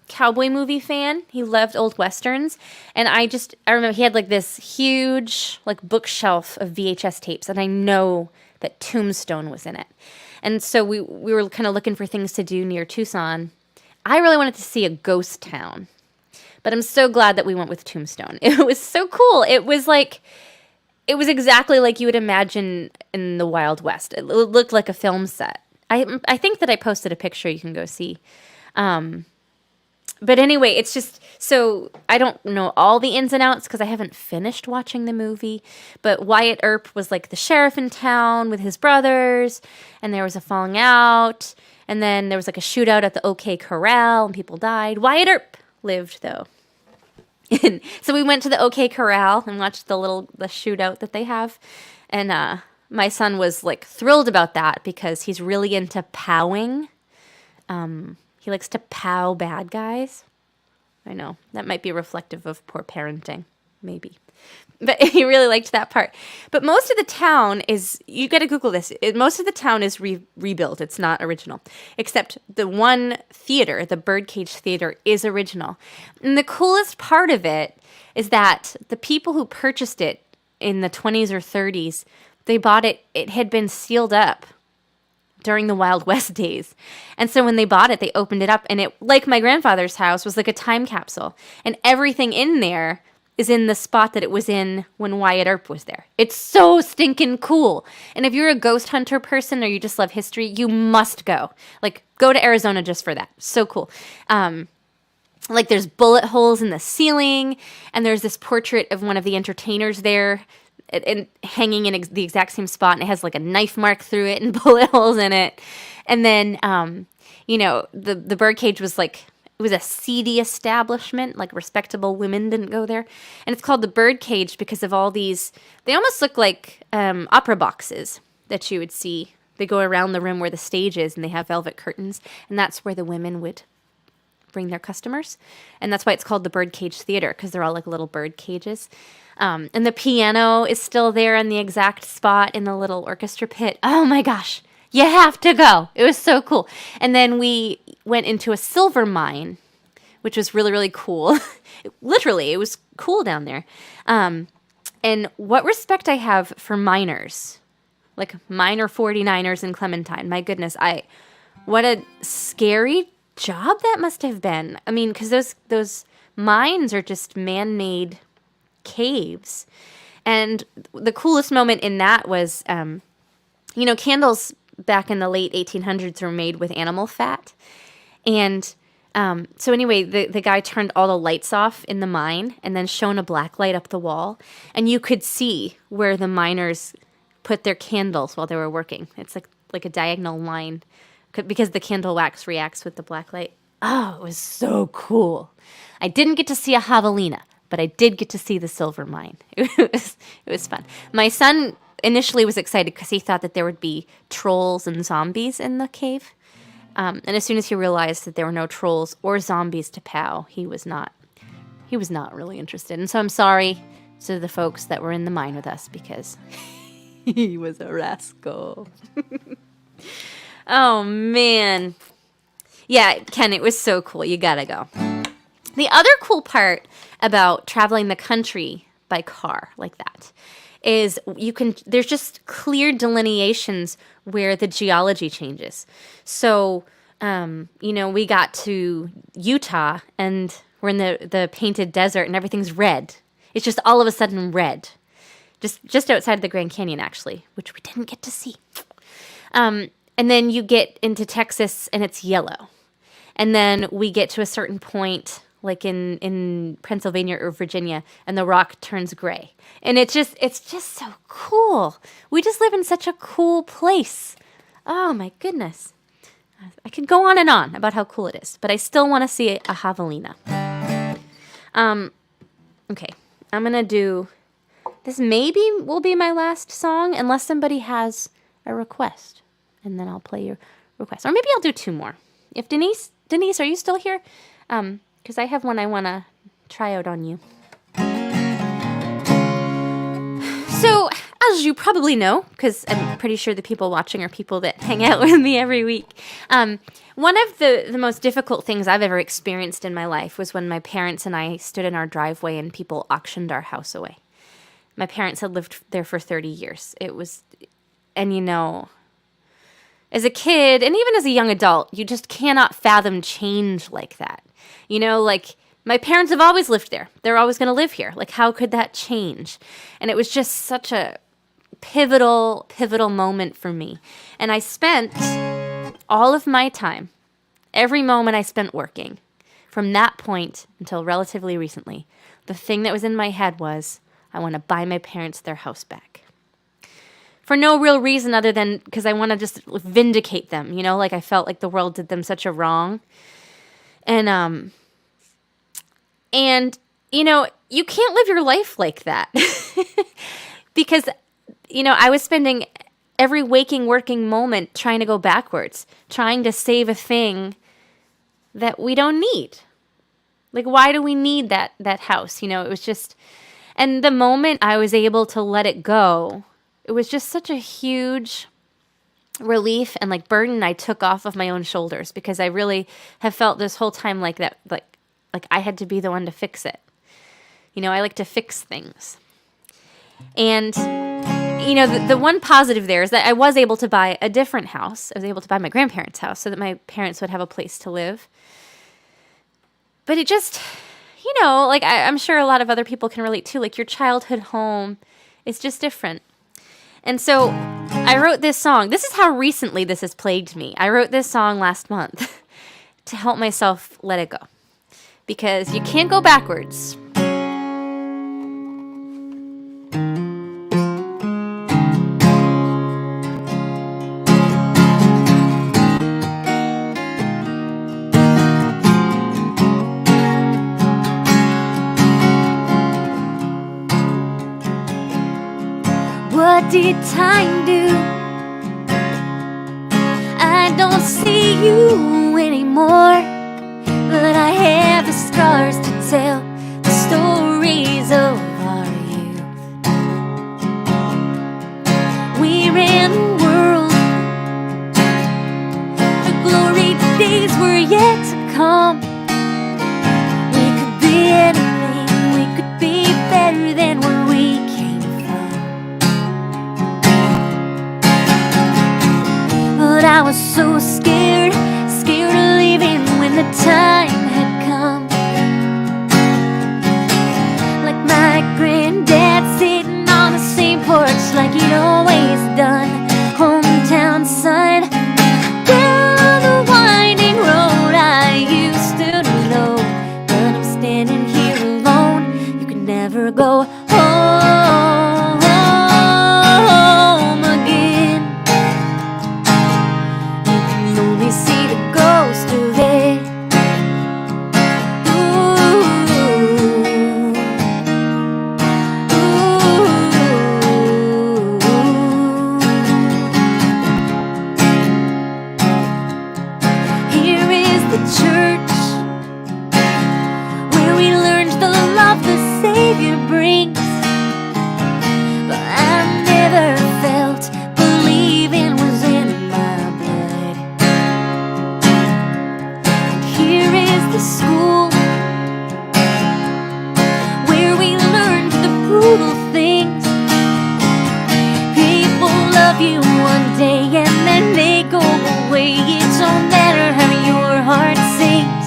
cowboy movie fan. He loved old westerns. And I remember he had like this huge like bookshelf of VHS tapes, and I know that Tombstone was in it. And so we were kind of looking for things to do near Tucson. I really wanted to see a ghost town, but I'm so glad that we went with Tombstone. It was so cool. It was exactly like you would imagine in the Wild West. It looked like a film set. I think that I posted a picture you can go see. But anyway, it's just, so I don't know all the ins and outs because I haven't finished watching the movie. But Wyatt Earp was like the sheriff in town with his brothers, and there was a falling out. And then there was like a shootout at the OK Corral, and people died. Wyatt Earp lived, though. And so we went to the OK Corral and watched the shootout that they have. And my son was like thrilled about that because he's really into powing. He likes to pow bad guys. I know, that might be reflective of poor parenting, maybe. But he really liked that part. But most of the town is, you got to Google this, most of the town is rebuilt. It's not original. Except the one theater, the Birdcage Theater, is original. And the coolest part of it is that the people who purchased it in the 20s or 30s, they bought it, it had been sealed up during the Wild West days. And so when they bought it, they opened it up, and it, like my grandfather's house, was like a time capsule. And everything in there is in the spot that it was in when Wyatt Earp was there. It's so stinking cool. And if you're a ghost hunter person or you just love history, you must go. Like, go to Arizona just for that. So cool. Like, there's bullet holes in the ceiling, and there's this portrait of one of the entertainers there, and hanging in the exact same spot, and it has like a knife mark through it and bullet holes in it. And then, the birdcage was like, it was a seedy establishment, like respectable women didn't go there. And it's called the Birdcage because of all these, they almost look like opera boxes that you would see. They go around the room where the stage is and they have velvet curtains. And that's where the women would bring their customers. And that's why it's called the Birdcage Theater, because they're all like little bird cages. And the piano is still there in the exact spot in the little orchestra pit. Oh my gosh. You have to go. It was so cool. And then we went into a silver mine, which was really, really cool. Literally, it was cool down there. And what respect I have for miners, like miner 49ers in Clementine. My goodness, what a scary job that must have been. I mean, because those mines are just man-made caves. And the coolest moment in that was, candles back in the late 1800s were made with animal fat. And so anyway, the guy turned all the lights off in the mine and then shone a black light up the wall. And you could see where the miners put their candles while they were working. It's like a diagonal line because the candle wax reacts with the black light. Oh, it was so cool. I didn't get to see a javelina, but I did get to see the silver mine. It was fun. My son initially was excited because he thought that there would be trolls and zombies in the cave. And as soon as he realized that there were no trolls or zombies to pow, he was not really interested. And so I'm sorry to the folks that were in the mine with us because he was a rascal. Oh, man. Yeah, Ken, it was so cool. You gotta go. The other cool part about traveling the country by car like that is there's just clear delineations where the geology changes. So, we got to Utah and we're in the painted desert and everything's red. It's just all of a sudden red. Just outside of the Grand Canyon, actually, which we didn't get to see. And then you get into Texas and it's yellow. And then we get to a certain point, like in Pennsylvania or Virginia, and the rock turns gray. And it's just so cool. We just live in such a cool place. Oh my goodness. I could go on and on about how cool it is, but I still want to see a javelina. Okay, I'm going to do, this maybe will be my last song unless somebody has a request. And then I'll play your request. Or maybe I'll do two more. If Denise, are you still here? Because I have one I want to try out on you. So, as you probably know, because I'm pretty sure the people watching are people that hang out with me every week, one of the most difficult things I've ever experienced in my life was when my parents and I stood in our driveway and people auctioned our house away. My parents had lived there for 30 years. As a kid, and even as a young adult, you just cannot fathom change like that. My parents have always lived there. They're always going to live here. Like, how could that change? And it was just such a pivotal moment for me. And I spent all of my time, every moment I spent working, from that point until relatively recently, the thing that was in my head was, I want to buy my parents their house back. For no real reason other than because I want to just vindicate them, I felt like the world did them such a wrong. And you can't live your life like that because, I was spending every waking, working moment trying to go backwards, trying to save a thing that we don't need. Like, why do we need that house? It was just, and the moment I was able to let it go, it was just such a huge relief and burden I took off of my own shoulders because I really have felt this whole time like that, like I had to be the one to fix it. I like to fix things. And, the one positive there is that I was able to buy a different house. I was able to buy my grandparents' house so that my parents would have a place to live. But it just, I'm sure a lot of other people can relate too. Your childhood home is just different. And so I wrote this song. This is how recently this has plagued me. I wrote this song last month to help myself let it go. Because you can't go backwards. what did time do? I don't see you anymore, but I have the scars to tell the stories of our youth. We ran the world, the glory days were yet to come. We could be anything, we could be better than where we came from. But I was so scared of leaving when the time had come. Like my granddad sitting on the same porch like he'd always done. Hometown son, down the winding road I used to know. But I'm standing here alone, you can never go home again. You can only see the ghost of it. Here is the church where we learned the love the Savior brings. But I never felt believing was in my blood. And here is the school where we learned the brutal things. People love you one day and then they go away. It don't matter how your heart sings.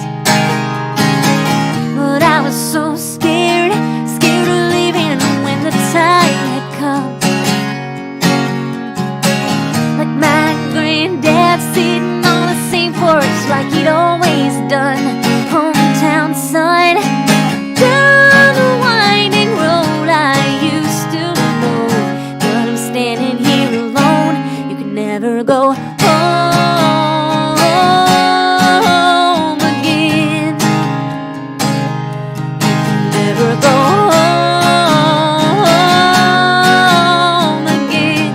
But I was so scared of leaving when the time had come. Like my granddad sitting on the same porch like he'd always done. Hometown son, down the winding road I used to know. But I'm standing here alone, you can never go home again. You can never go home again.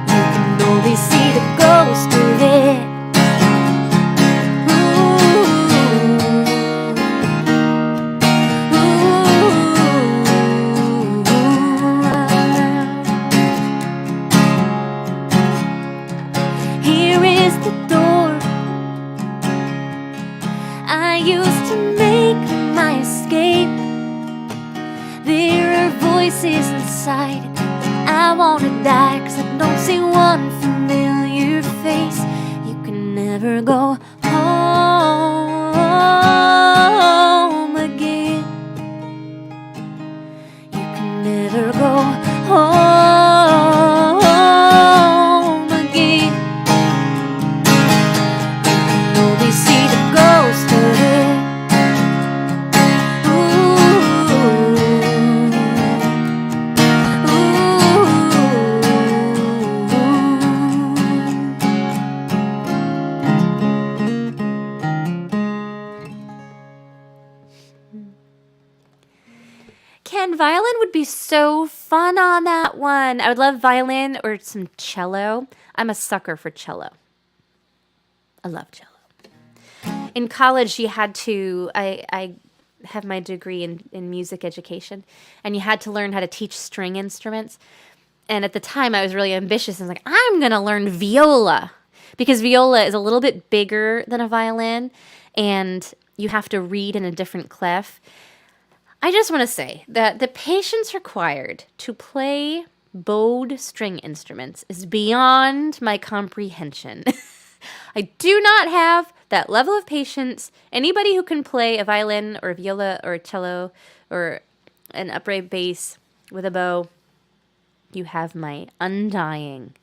You can only see the ghost of it. Here is the door I used to make my escape. There are voices inside. I wanna die 'cause I don't see one familiar face. You can never go home again. You can never go home again. You can only see the ghost of it. Ken, violin would be so fun on that one. I would love violin or some cello. I'm a sucker for cello. I love cello. In college, you had to, I have my degree in music education, and you had to learn how to teach string instruments. And at the time, I was really ambitious. I was like, I'm going to learn viola, because viola is a little bit bigger than a violin, and you have to read in a different clef. I just want to say that the patience required to play bowed string instruments is beyond my comprehension. I do not have that level of patience. Anybody who can play a violin or a viola or a cello or an upright bass with a bow, you have my undying,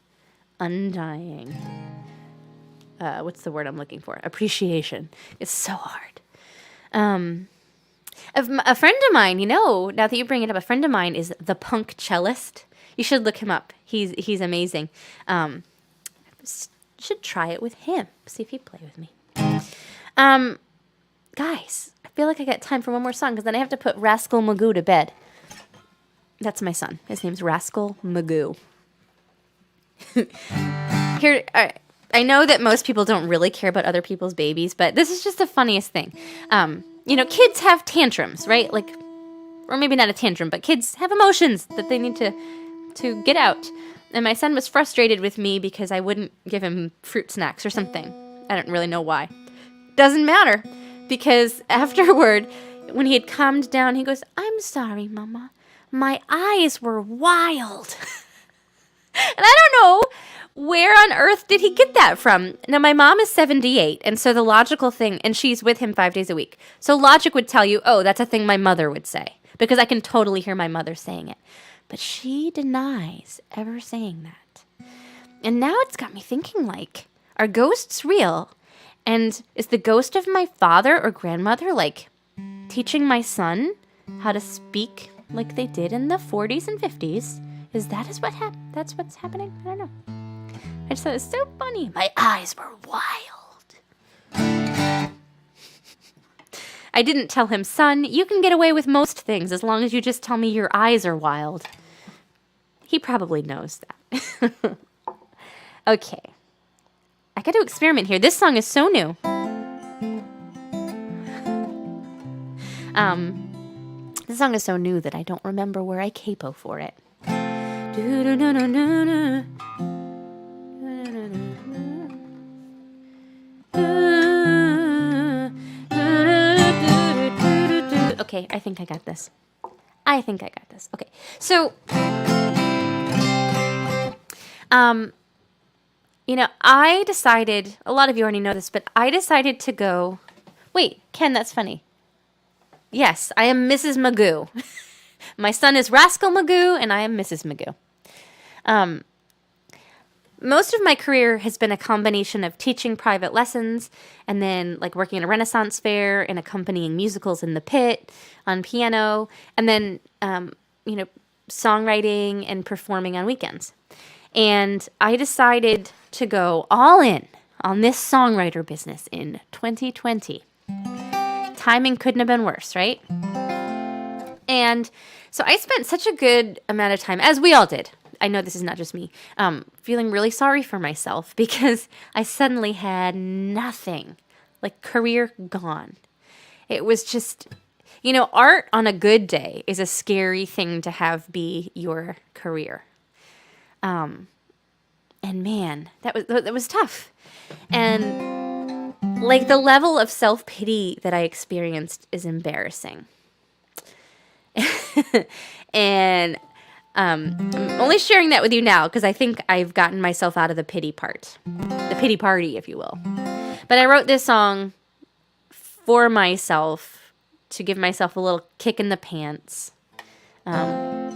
what's the word I'm looking for? Appreciation. It's so hard. A friend of mine, now that you bring it up, a friend of mine is the punk cellist. You should look him up. He's amazing. Should try it with him. See if he'd play with me. Guys, I feel like I got time for one more song because then I have to put Rascal Magoo to bed. That's my son. His name's Rascal Magoo. Here, I know that most people don't really care about other people's babies, but this is just the funniest thing. Kids have tantrums, right? Or maybe not a tantrum, but kids have emotions that they need to get out. And my son was frustrated with me because I wouldn't give him fruit snacks or something. I don't really know why. Doesn't matter, because afterward, when he had calmed down, he goes, "I'm sorry, Mama. My eyes were wild." And I don't know where on earth did he get that from. Now, my mom is 78, and so the logical thing, and she's with him 5 days a week. So logic would tell you, oh, that's a thing my mother would say, because I can totally hear my mother saying it. But she denies ever saying that. And now it's got me thinking, are ghosts real? And is the ghost of my father or grandmother, teaching my son how to speak like they did in the 40s and 50s? That's what's happening? I don't know. I just thought it was so funny. My eyes were wild. I didn't tell him, "Son, you can get away with most things as long as you just tell me your eyes are wild." He probably knows that. Okay. I got to experiment here. This song is so new. This song is so new that I don't remember where I capo for it. Okay, I think I got this. Okay, so, I decided, a lot of you already know this, but I decided to go, wait, Ken, that's funny. Yes, I am Mrs. Magoo. My son is Rascal Magoo, and I am Mrs. Magoo. Most of my career has been a combination of teaching private lessons and then working at a Renaissance fair and accompanying musicals in the pit on piano, and then, songwriting and performing on weekends. And I decided to go all in on this songwriter business in 2020. Timing couldn't have been worse, right? And so I spent such a good amount of time, as we all did. I know this is not just me, feeling really sorry for myself because I suddenly had nothing, career gone. It was just, art on a good day is a scary thing to have be your career. And man, that was tough. And the level of self-pity that I experienced is embarrassing. And I'm only sharing that with you now because I think I've gotten myself out of the pity part. The pity party, if you will. But I wrote this song for myself to give myself a little kick in the pants. Because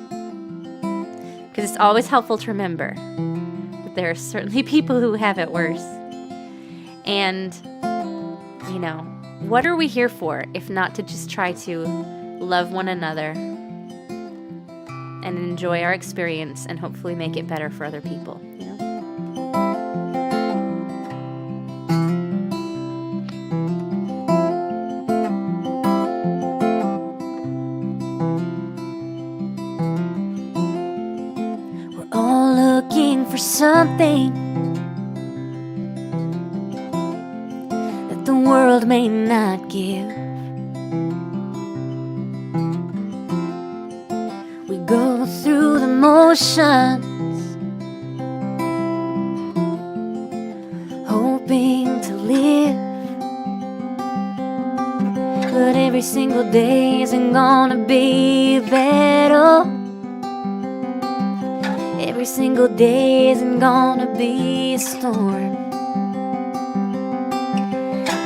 it's always helpful to remember that there are certainly people who have it worse. And, what are we here for if not to just try to love one another and enjoy our experience and hopefully make it better for other people, We're all looking for something that the world may not give. Go through the motions, hoping to live, but every single day isn't gonna be better. Every single day isn't gonna be a storm.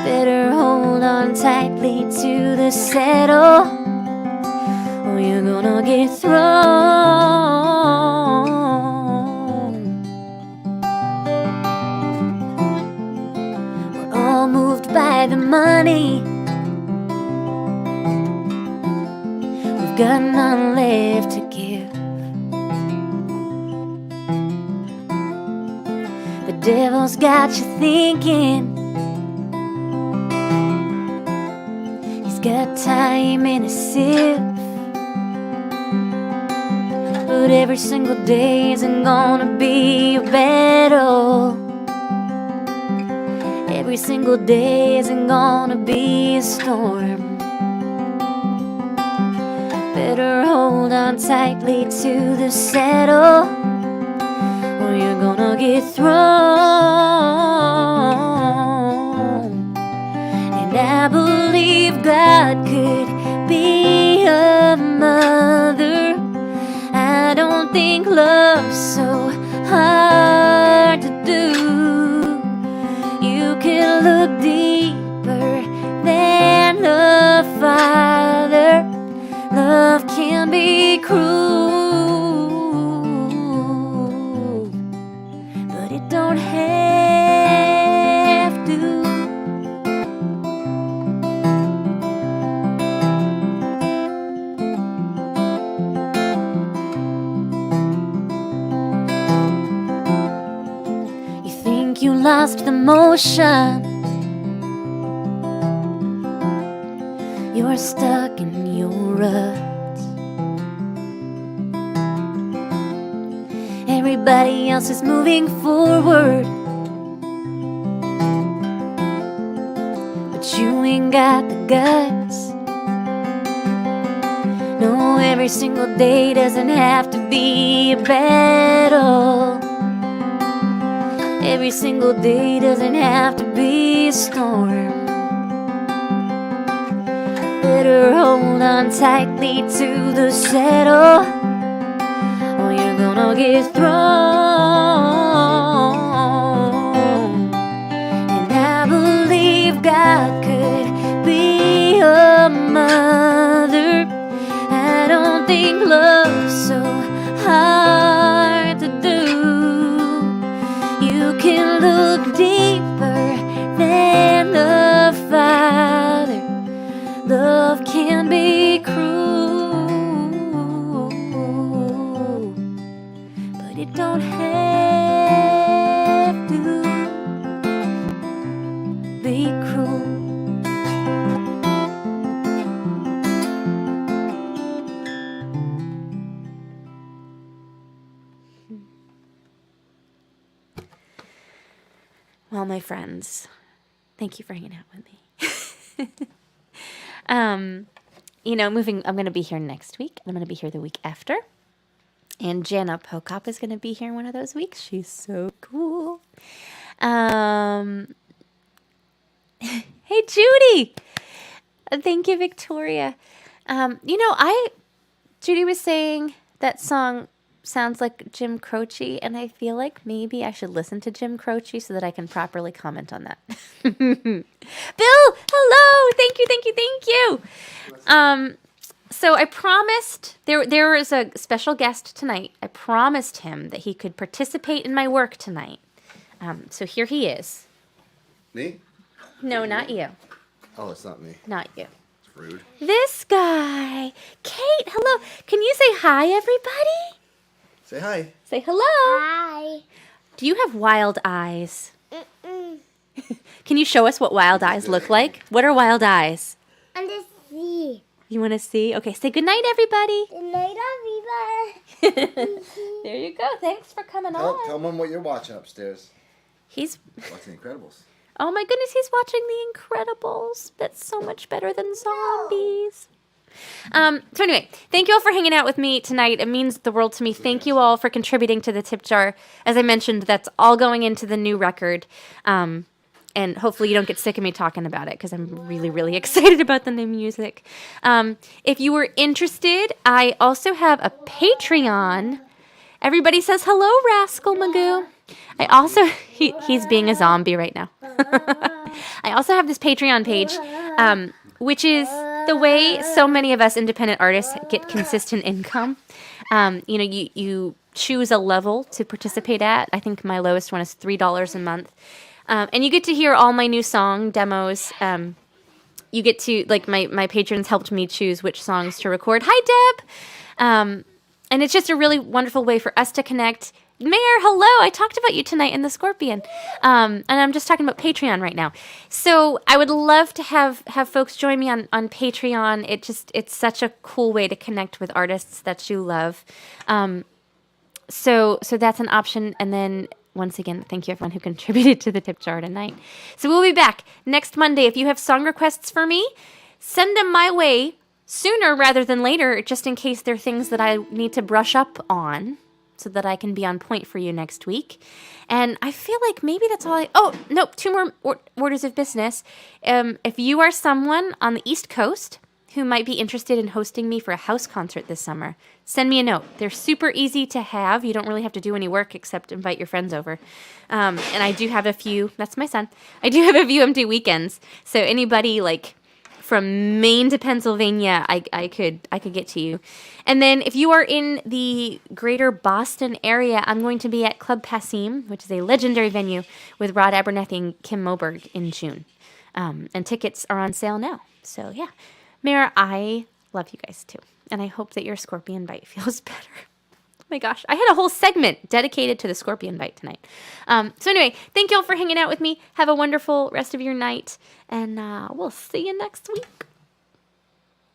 Better hold on tightly to the saddle, or you're gonna get thrown. We're all moved by the money. We've got none left to give. The devil's got you thinking he's got time in a sieve. But every single day isn't gonna be a battle. Every single day isn't gonna be a storm. Better hold on tightly to the saddle, or you're gonna get thrown. And I believe God could be a mother. I don't think love's so hard to do. You can look deeper than the Father. Love can be cruel, but it don't have to. You think you lost the motion. You're stuck in your rut. Everybody else is moving forward, but you ain't got the guts. No, every single day doesn't have to be a battle. Every single day doesn't have to be a storm. Better hold on tightly to the saddle, or you're gonna get thrown. And I believe God could be a mother. I don't think love's so hard to do. You can look deeper than the Father. Love can be cruel, but it don't have to be cruel. Well, my friends, thank you for hanging out with me. I'm going to be here next week. I'm going to be here the week after. And Jana Pokop is going to be here one of those weeks. She's so cool. Hey, Judy. Thank you, Victoria. Judy was saying that song sounds like Jim Croce, and I feel like maybe I should listen to Jim Croce so that I can properly comment on that. Bill, hello! Thank you. So I promised, there is a special guest tonight. I promised him that he could participate in my work tonight. So here he is. Me? No, not you. Oh, it's not me. Not you. It's rude. This guy. Kate, hello. Can you say hi, everybody? Say hi. Say hello. Hi. Do you have wild eyes? Can you show us what wild eyes look like? What are wild eyes? And the sea. You want to see? Okay, say goodnight, everybody. Good night, everybody. There you go. Thanks for coming Tell on. them what you're watching upstairs. He's... Watching The Incredibles. Oh my goodness, he's watching The Incredibles. That's so much better than zombies. So anyway, thank you all for hanging out with me tonight. It means the world to me. Thank you all for contributing to the tip jar. As I mentioned, that's all going into the new record. And hopefully you don't get sick of me talking about it because I'm really, really excited about the new music. If you were interested, I also have a Patreon. Everybody says hello, Rascal Magoo. I also, he's being a zombie right now. I also have this Patreon page, which is the way so many of us independent artists get consistent income. You choose a level to participate at. I think my lowest one is $3 a month. And you get to hear all my new song demos. You get to, my patrons helped me choose which songs to record. Hi, Deb! And it's just a really wonderful way for us to connect. Mayor, hello! I talked about you tonight in The Scorpion. And I'm just talking about Patreon right now. So I would love to have folks join me on Patreon. It's such a cool way to connect with artists that you love. So that's an option. And then once again, thank you everyone who contributed to the tip jar tonight. So we'll be back next Monday. If you have song requests for me, send them my way sooner rather than later, just in case there are things that I need to brush up on so that I can be on point for you next week. And I feel like maybe that's all oh, nope, 2 more orders of business. If you are someone on the East Coast who might be interested in hosting me for a house concert this summer, send me a note. They're super easy to have. You don't really have to do any work except invite your friends over. And I do have a few, that's my son. I do have a few empty weekends. So anybody like from Maine to Pennsylvania, I could get to you. And then if you are in the greater Boston area, I'm going to be at Club Passim, which is a legendary venue with Rod Abernethy and Kim Moberg in June. And tickets are on sale now. So yeah. Mara, I love you guys too. And I hope that your scorpion bite feels better. Oh my gosh. I had a whole segment dedicated to the scorpion bite tonight. So anyway, thank you all for hanging out with me. Have a wonderful rest of your night. And we'll see you next week.